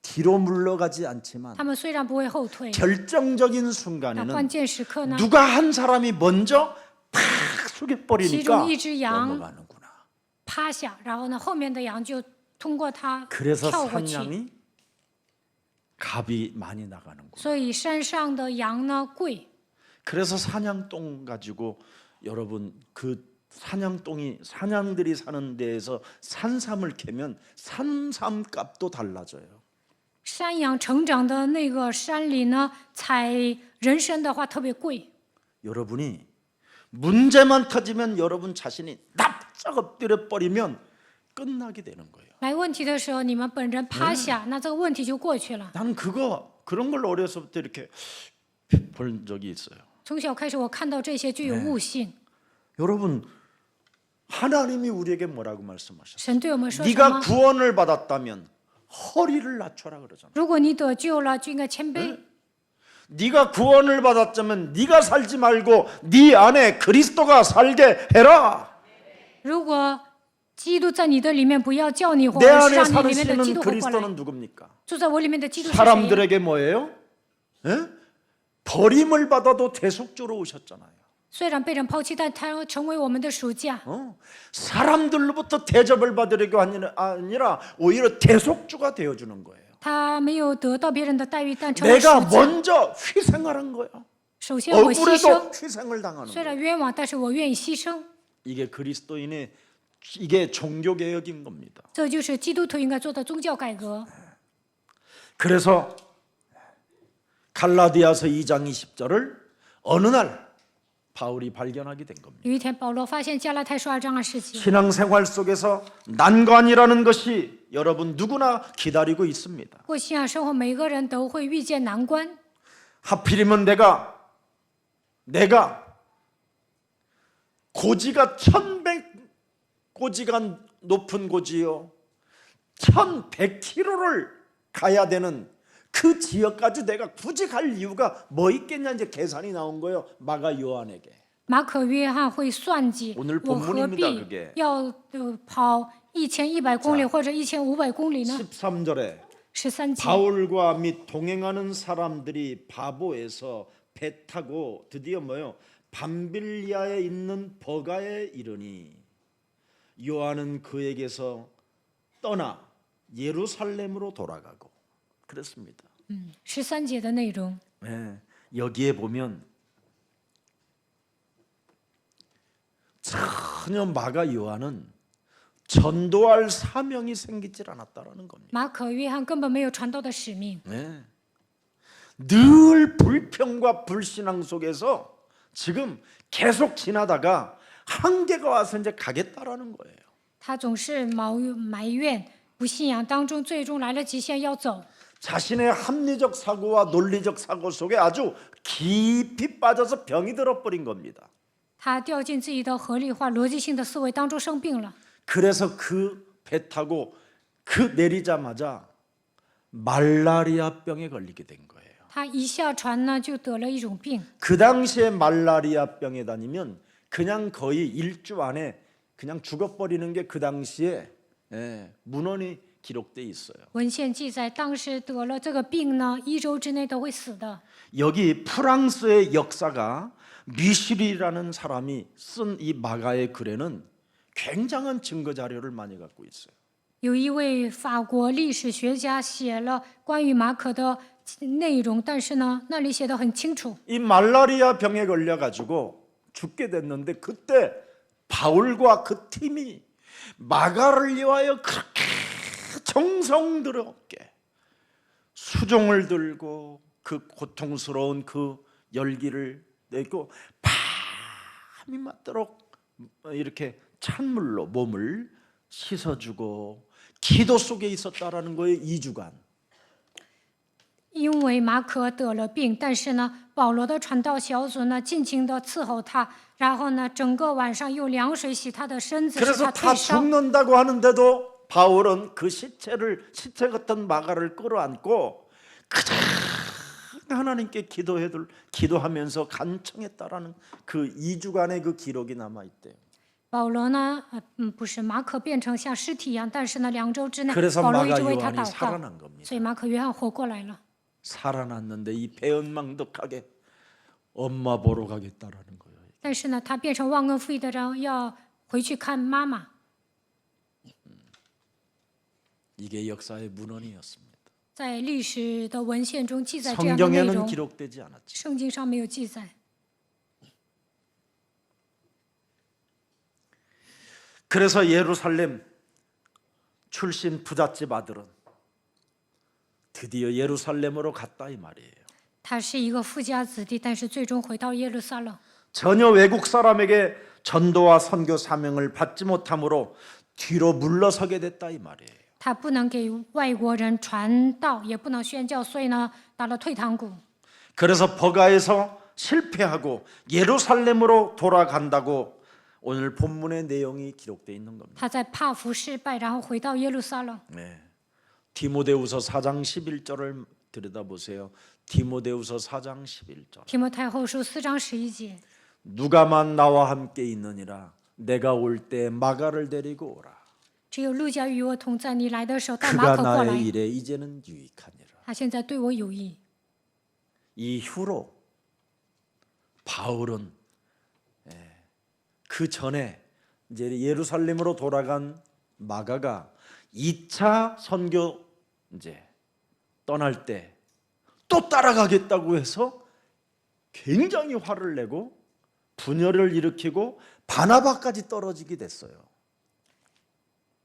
뒤로 물러가지 않지만 它们虽然不会后退， 결정적인 那 순간에는 关键时刻呢， 누가 한 사람이 먼저 팍 숙여버리니까 기존 이只양. 넘어가는구나. 趴下，然后呢，后面的羊就通过它 그래서 跳过去。 산양이 값이 많이 나가는구나. 所以山上的羊呢贵， 그래서 사냥똥 가지고 여러분 그 사냥똥이 사냥들이 사는 데에서 산삼을 캐면 산삼값도 달라져요. 山羊成长的那个山里呢，采人参的话特别贵。 여러분이 문제만 터지면 여러분 자신이 납작 엎드려 버리면 끝나게 되는 거예요. 来问题的时候，你们本人趴下，那这个问题就过去了。 나는 그런 걸 어려서부터 이렇게 본 적이 있어요. 从小开始，我看到这些就有悟性。 여러분 하나님이 우리에게 뭐라고 말씀하셨어요? 神对我们说什 네가 么？ 구원을 받았다면 허리를 낮춰라 그러잖아. 如果你得救了，就应该谦卑。 네가 구원을 받았다면 네가 살지 말고 네 안에 그리스도가 살게 해라. 如果基督在你的里面，不要叫你活， 내 而是 안에 让你里面的基 사시는 督活过来。 그리스도는 누굽니까? 住在我里面的基督是谁？ 사람들에게 뭐예요? 에? 버림을 받아도 대속주로 오셨잖아요. 虽然被人抛弃，但他成为我们的赎价。 사람들로부터 대접을 받으려고 아니라 오히려 대속주가 되어주는 거예요. 他没有得到别人的待遇，但成为赎 내가 价。 먼저 희생을 한 거야. 首先我牺 억울해도 牲， 희생을 당하는 虽 거야. 然冤枉，但是我愿意牺牲。 이게 그리스도인의 이게 종교 개혁인 겁니다. 这就是基督徒应该做的宗教改革。 그래서 갈라디아서 2장 20절을 어느 날 바울이 발견하게 된 겁니다. 有一天，保罗发现加拉太书2章20节， 신앙생활 속에서 난관이라는 것이 여러분 누구나 기다리고 있습니다. 过信仰生活，每个人都会遇见难关。 하필이면 내가 고지가 1100고지가 높은 고지요 1100km를 가야 되는 그 지역까지 내가 굳이 갈 이유가 뭐 있겠냐 이제 계산이 나온 거예요. 마가 요한에게. 马可约翰会算计 오늘 我何 본문입니다 必 그게. 要跑1100公里或者1500公里呢？ 13절에 13节， 바울과 및 동행하는 사람들이 바보에서 배 타고 드디어 뭐요? 밤빌리아에 있는 버가에 이르니 요한은 그에게서 떠나 예루살렘으로 돌아가고 그렇습니다. 13节的内容。 네, 여기에 보면 전혀 마가 요한은 전도할 사명이 생기질 않았다라는 겁니다. 马可约翰根本没有传道的使命， 네. 늘 불평과 불신앙 속에서 지금 계속 지나다가 한계가 와서 이제 가겠다라는 거예요. 他总是埋怨不信仰当中，最终来了极限要走。 자신의 합리적 사고와 논리적 사고 속에 아주 깊이 빠져서 병이 들어버린 겁니다. 他掉进自己的合理化、逻辑性的思维当中生病了。 그래서 그 배 타고 그 내리자마자 말라리아 병에 걸리게 된 거예요. 他一下船呢，就得了一种病。 그 당시에 말라리아 병에 다니면 그냥 거의 일주 안에 그냥 죽어버리는 게 그 당시에 문헌이 기록돼 있어요. 文献记载，当时得了这个病呢，1周之内都会死的。 여기 프랑스의 역사가 미슐이라는 사람이 쓴 이 마가의 글에는 굉장한 증거 자료를 많이 갖고 있어요. 有一位法国历史学家写了关于马可的内容，但是呢，那里写的很清楚。 이 말라리아 병에 걸려 가지고 죽게 됐는데 그때 바울과 그 팀이 마가를 위하여 그렇게 정성스럽게 수종을 들고 그 고통스러운 그 열기를 내고 밤이 맞도록 이렇게 찬물로 몸을 씻어주고 기도 속에 있었다라는 거예요. 2주간. 因为马可得了病，但是呢，保罗的传道小组呢，尽情的伺候他，然后呢，整个晚上用凉水洗他的身子，使 그래서 他 다 退烧。 죽는다고 하는데도 바울은 그 시체 같은 마가를 끌어안고 그저 하나님께 기도하면서 간청했다라는 그 2주간의 그 기록이 남아 있대요. 保罗呢，不是马可变成像尸体一样，但是呢，2周之内， 그래서 保罗一 마가 直为他 요한이 祷告， 살아난 겁니다. 所以马可约翰活过来了。 살아났는데 이 배은망덕하게 엄마 보러 가겠다라는 거예요. 但是呢，他变成忘恩负义的人，要回去看妈妈。 이게 역사의 문헌이었습니다. 在历史的文献中记载这样的内 성경에는 容， 기록되지 않았죠. 圣经上没有记载。 그래서 예루살렘 출신 부잣집 아들은 드디어 예루살렘으로 갔다 이 말이에요. 他是一个富家子弟，但是最终回到耶路撒冷。 전혀 외국 사람에게 전도와 선교 사명을 받지 못함으로 뒤로 물러서게 됐다 이 말이에요. 他不能给外国人传道，也不能宣教，所以呢，打了退堂鼓。 그래서 버가에서 실패하고 예루살렘으로 돌아간다고 오늘 본문의 내용이 기록되어 있는 겁니다. 他在帕福失败，然后回到耶路撒冷。 네. 디모데후서 4장 11절을 들여다보세요. 디모데후서 4장 11절. 提摩太后书4章11节， 누가만 나와 함께 있느니라 내가 올 때 마가를 데리고 오라. 只有路加与我同在，你来的时候带马 그가 可过来 나의 。 일에 이제는 유익하니라. 他现在对我有益。 이후로 바울은 그 전에 이제 예루살렘으로 돌아간 마가가 2차 선교 이제 떠날 때 또 따라가겠다고 해서 굉장히 화를 내고 분열을 일으키고 바나바까지 떨어지게 됐어요.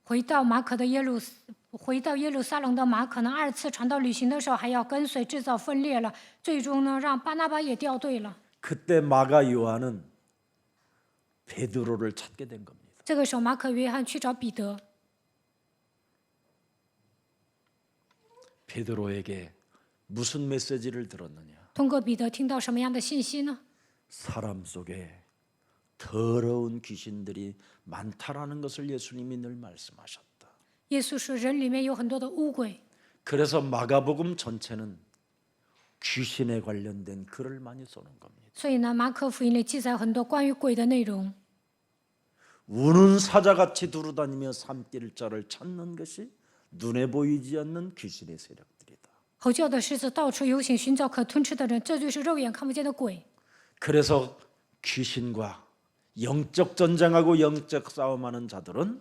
回到耶路撒冷的马可呢，2次传道旅行的时候还要跟随，制造分裂了。最终呢，让巴拿巴也掉队了。 그때 마가 요한은 베드로를 찾게 된 겁니다. 这个时候，马可约翰去找彼得， 베드로에게 무슨 메시지를 들었느냐? 通过彼得听到什么样的信息呢？ 사람 속에 더러운 귀신들이 많다라는 것을 예수님이 늘 말씀하셨다. 耶稣说，人里面有很多的污鬼， 그래서 마가복음 전체는 귀신에 관련된 글을 많이 써놓은 겁니다. 所以呢，马可福音里记载很多关于鬼的内容。 우는 사자같이 두루다니며 삼킬 자를 찾는 것이 눈에 보이지 않는 귀신의 세력들이다. 吼叫的狮子到处游行，寻找可吞吃的人，这就是肉眼看不见的鬼。 그래서 귀신과 영적 전쟁하고 영적 싸움하는 자들은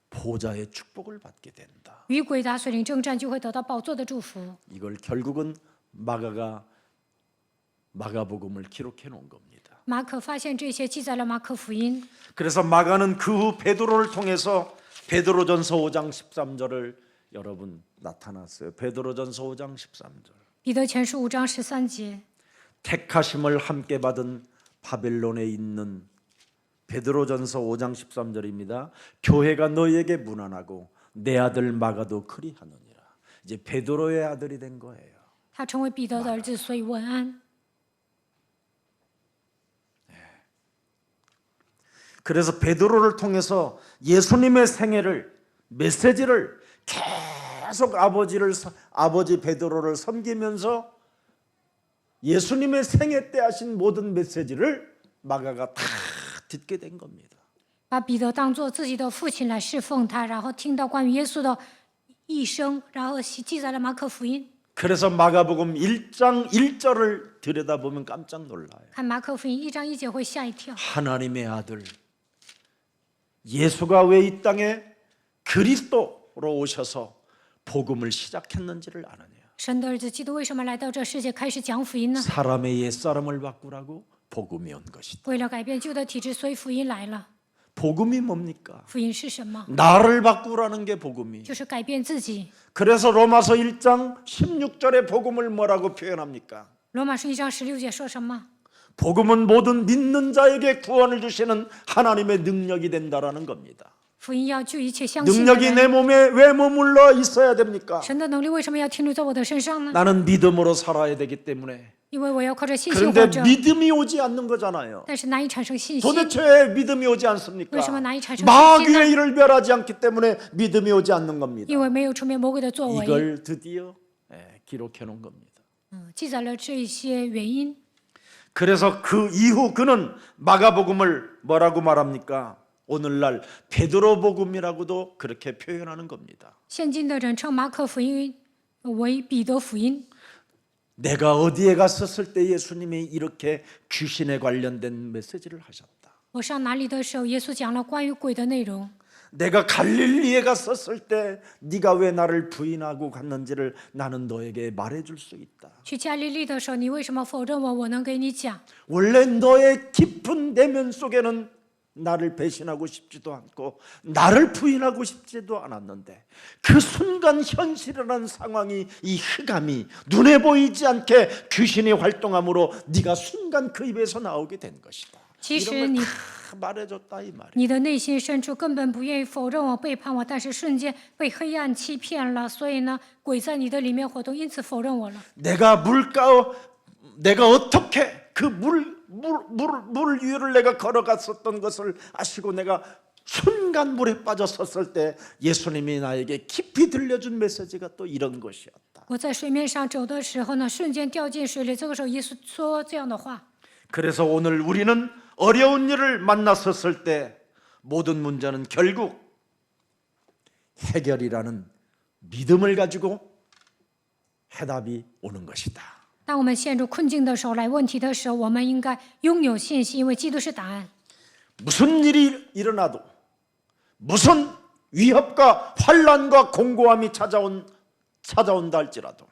보좌의 축복을 받게 된다. 与鬼打水灵征战，就会得到宝座的祝福。 이걸 결국은 마가가 마가복음을 기록해 놓은 겁니다. 马可发现这些，记载了马可福音。 그래서 마가는 그 후 베드로를 통해서 베드로전서 5장 13절을 여러분 나타났어요. 베드로전서 5장 13절. 彼得前书5章13节， 택하심을 함께 받은 바벨론에 있는 베드로전서 5장 13절입니다. 교회가 너희에게 문안하고 내 아들 마가도 그리하느니라. 이제 베드로의 아들이 된 거예요. 他成为彼得的儿子，所以问安。 그래서 베드로를 통해서 예수님의 생애를 메시지를 계속 아버지 베드로를 섬기면서 예수님의 생애 때 하신 모든 메시지를 마가가 다 듣게 된 겁니다. 把彼得当作自己的父亲来侍奉他，然后听到关于耶稣的一生，然后记载了马可福音。 그래서 마가복음 1장 1절을 들여다보면 깜짝 놀라요. 看马可福音1章1节会吓一跳。 하나님의 아들 예수가 왜 이 땅에 그리스도로 오셔서 복음을 시작했는지를 아느냐? 神的儿子基督为什么来到这世界开始讲福音呢？ 사람의 옛사람을 바꾸라고 복음이 온 것이다. 为了改变旧的体制，所以福音来了。 복음이 뭡니까? 福音是什么？ 나를 바꾸라는 게 복음이. 就是改变自己。 그래서 로마서 1장 16절에 복음을 뭐라고 표현합니까? 罗马书1章16节说什么？ 복음은 모든 믿는 자에게 구원을 주시는 하나님의 능력이 된다라는 겁니다. 福音要救一切相信的 능력이 人。 내 몸에 왜 머물러 있어야 됩니까? 神的能力为什么要停留在我的身上呢？ 나는 믿음으로 살아야 되기 때문에. 因为我要靠着信心活 그런데 着。 믿음이 오지 않는 거잖아요. 但是难以产生信心。 도대체 왜 믿음이 오지 않습니까? 为什么难以产生信心 마귀의 呢？ 일을 멸하지 않기 때문에 믿음이 오지 않는 겁니다. 因为没有出面魔鬼的作为。 이걸 드디어 기록해 놓은 겁니다. 记载了这一些原因。 그래서 그 이후 그는 마가복음을 뭐라고 말합니까? 오늘날 베드로 복음이라고도 그렇게 표현하는 겁니다. 现今的人称马可福音为彼得福音。 내가 어디에 갔었을 때 예수님이 이렇게 귀신에 관련된 메시지를 하셨다. 我上哪里的时候，耶稣讲了关于鬼的内容。 내가 갈릴리에 갔었을 때 네가 왜 나를 부인하고 갔는지를 나는 너에게 말해줄 수 있다. 去加利利的时候，你为什么否认我？我能给你讲。 원래 너의 깊은 내면 속에는 나를 배신하고 싶지도 않고 나를 부인하고 싶지도 않았는데 그 순간 현실이라는 상황이 이 흑암이 눈에 보이지 않게 귀신이 활동함으로 네가 순간 그 입에서 나오게 된 것이다. 其实 이런 你 걸 다 말해줬다 이 말이에요. 你的内心深处根本不愿意否认我、背叛我，但是瞬间被黑暗欺骗了，所以呢，鬼在你的里面活动，因此否认我了。 내가 어떻게 그 물 위를 내가 걸어갔었던 것을 아시고 내가 순간 물에 빠졌었을 때 예수님이 나에게 깊이 들려준 메시지가 또 이런 것이었다. 我在水面上走的时候呢，瞬间掉进水里。这个时候，耶稣说这样的话。 그래서 오늘 우리는 어려운 일을 만났었을 때 모든 문제는 결국 해결이라는 믿음을 가지고 해답이 오는 것이다. 当我们陷入困境的时候，来问题的时候，我们应该拥有信心，因为基督是答案。 무슨 일이 일어나도 무슨 위협과 환난과 공고함이 찾아온다 할지라도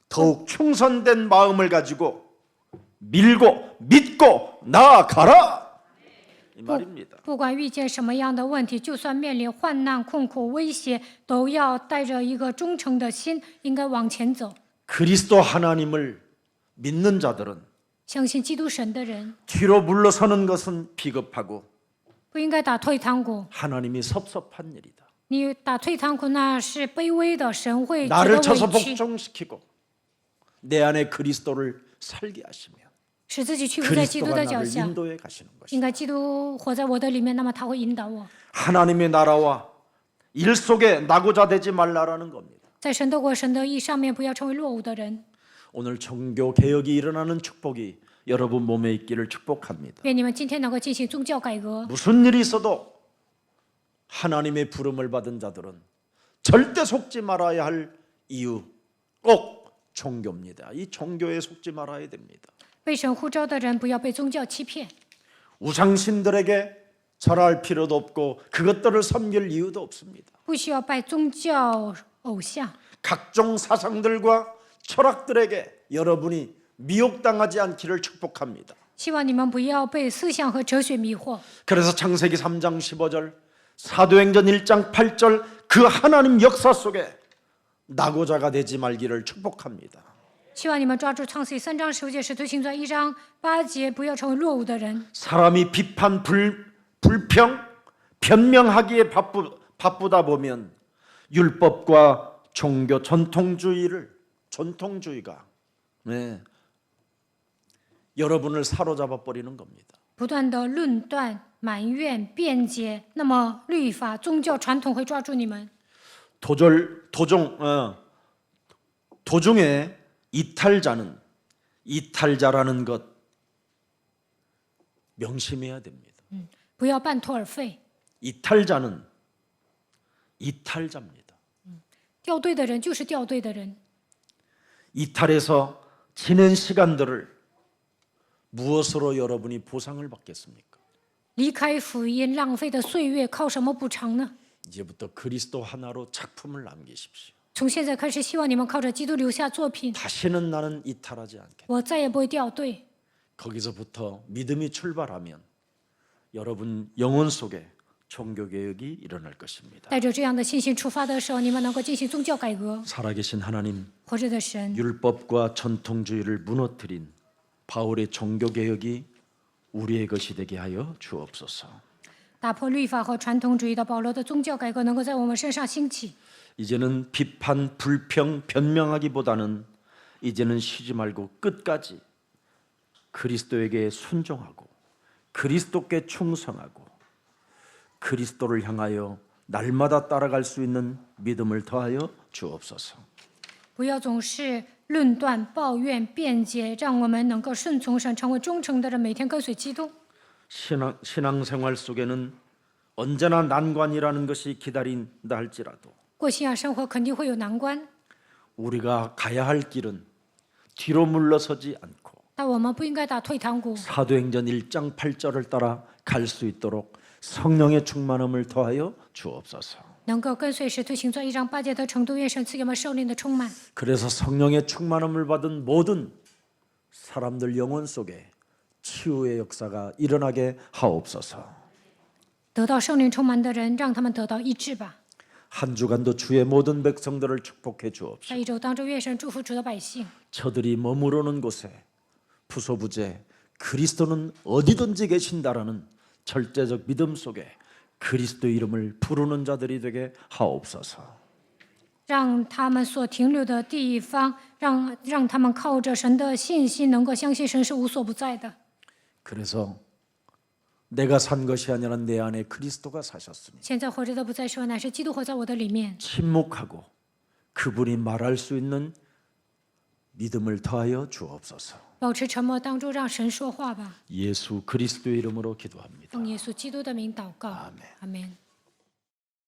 더욱 충성된 마음을 가지고 밀고 믿고 나아가라 이 말입니다. 不管遇见什么样的问题，就算面临患难、困苦、威胁，都要带着一个忠诚的心，应该往前走。 그리스도 하나님을 믿는 자들은 相信基督神的人， 뒤로 물러서는 것은 비겁하고 不应该打退堂鼓。 하나님이 섭섭한 일이다. 你打退堂鼓那是卑微的，神会觉 나를 得 쳐서 委屈， 복종시키고 내 안에 그리스도를 살게 하시면 使自己屈服在基督 그리스도가 的脚 나를 下。 인도해 가시는 应 것이다. 该基督活在我的里面，那么他会引导我。 하나님의 나라와 일 속에 낙오자 되지 말라라는 겁니다. 在神的国、神的义上面，不要成为落伍的人。 오늘 종교 개혁이 일어나는 축복이 여러분 몸에 있기를 축복합니다. 愿你们今天能够进行宗教改革。 무슨 일이 있어도 하나님의 부름을 받은 자들은 절대 속지 말아야 할 이유 꼭 종교입니다. 이 종교에 속지 말아야 됩니다. 被神呼召的人，不要被宗教欺骗。 우상신들에게 절할 필요도 없고 그것들을 섬길 이유도 없습니다. 不需要拜宗教偶像。 각종 사상들과 철학들에게 여러분이 미혹당하지 않기를 축복합니다. 希望你们不要被思想和哲学迷惑。 그래서 창세기 3장 15절, 사도행전 1장 8절 그 하나님 역사 속에 낙오자가 되지 말기를 축복합니다. 希望你们抓住创世记3章15节、使徒行传1章8节，不要成为落伍的人。 사람이 비판, 불평, 변명하기에 바쁘다 보면 율법과 종교 전통주의가 여러분을 사로잡아 버리는 겁니다. 不断的论断、埋怨、辩解，那么律法、宗教传统会抓住你们。 도중에 이탈자라는 것 명심해야 됩니다. 不要半途而废。 이탈자는 이탈자입니다. 掉队的人就是掉队的人。 이탈해서 지낸 시간들을 무엇으로 여러분이 보상을 받겠습니까? 离开福音浪费的岁月，靠什么补偿呢？ 이제부터 그리스도 하나로 작품을 남기십시오. 从现在开始，希望你们靠着基督留下作品。 다시는 나는 이탈하지 않겠다. 我再也不会掉队。 거기서부터 믿음이 출발하면 여러분 영혼 속에 종교 개혁이 일어날 것입니다. 带着这样的信心出发的时候，你们能够进行宗教改革。 살아계신 하나님, 活着的神， 율법과 전통주의를 무너뜨린 바울의 종교 개혁이 우리의 것이 되게 하여 주옵소서. 打破律法和传统主义的保罗的宗教改革能够在我们身上兴起。 이제는 비판, 불평, 변명하기보다는 이제는 쉬지 말고 끝까지 그리스도에게 순종하고 그리스도께 충성하고 그리스도를 향하여 날마다 따라갈 수 있는 믿음을 더하여 주옵소서. 不要总是论断、抱怨、辩解，让我们能够顺从神，成为忠诚的人，每天跟随基督。 신앙생활 속에는 언제나 난관이라는 것이 기다린다 할지라도 过信仰生活肯定会有难关， 우리가 가야 할 길은 뒤로 물러서지 않고 但我们不应该打退堂鼓。 사도행전 1장 8절을 따라 갈 수 있도록 성령의 충만함을 더하여 주옵소서. 能够跟随使徒行传1章8节的程度，愿神赐给我们圣灵的充满。 그래서 성령의 충만함을 받은 모든 사람들 영혼 속에 치유의 역사가 일어나게 하옵소서. 得到圣灵充满的人，让他们得到医治吧。 한 주간도 주의 모든 백성들을 축복해 주옵소서. 在一周当中，愿神祝福主的百姓。 저들이 머무르는 곳에 부소부재 그리스도는 어디든지 계신다라는 절대적 믿음 속에 그리스도 이름을 부르는 자들이 되게 하옵소서. 让他们所停留的地方，让他们靠着神的信心，能够相信神是无所不在的。 그래서 내가 산 것이 아니라 내 안에 그리스도가 사셨으니 现在活着的不再是我，乃是基督活在我的里面。 침묵하고 그분이 말할 수 있는 믿음을 더하여 주옵소서. 保持沉默当中，让神说话吧。 예수 그리스도의 이름으로 기도합니다. 奉耶稣基督的名祷告，阿门。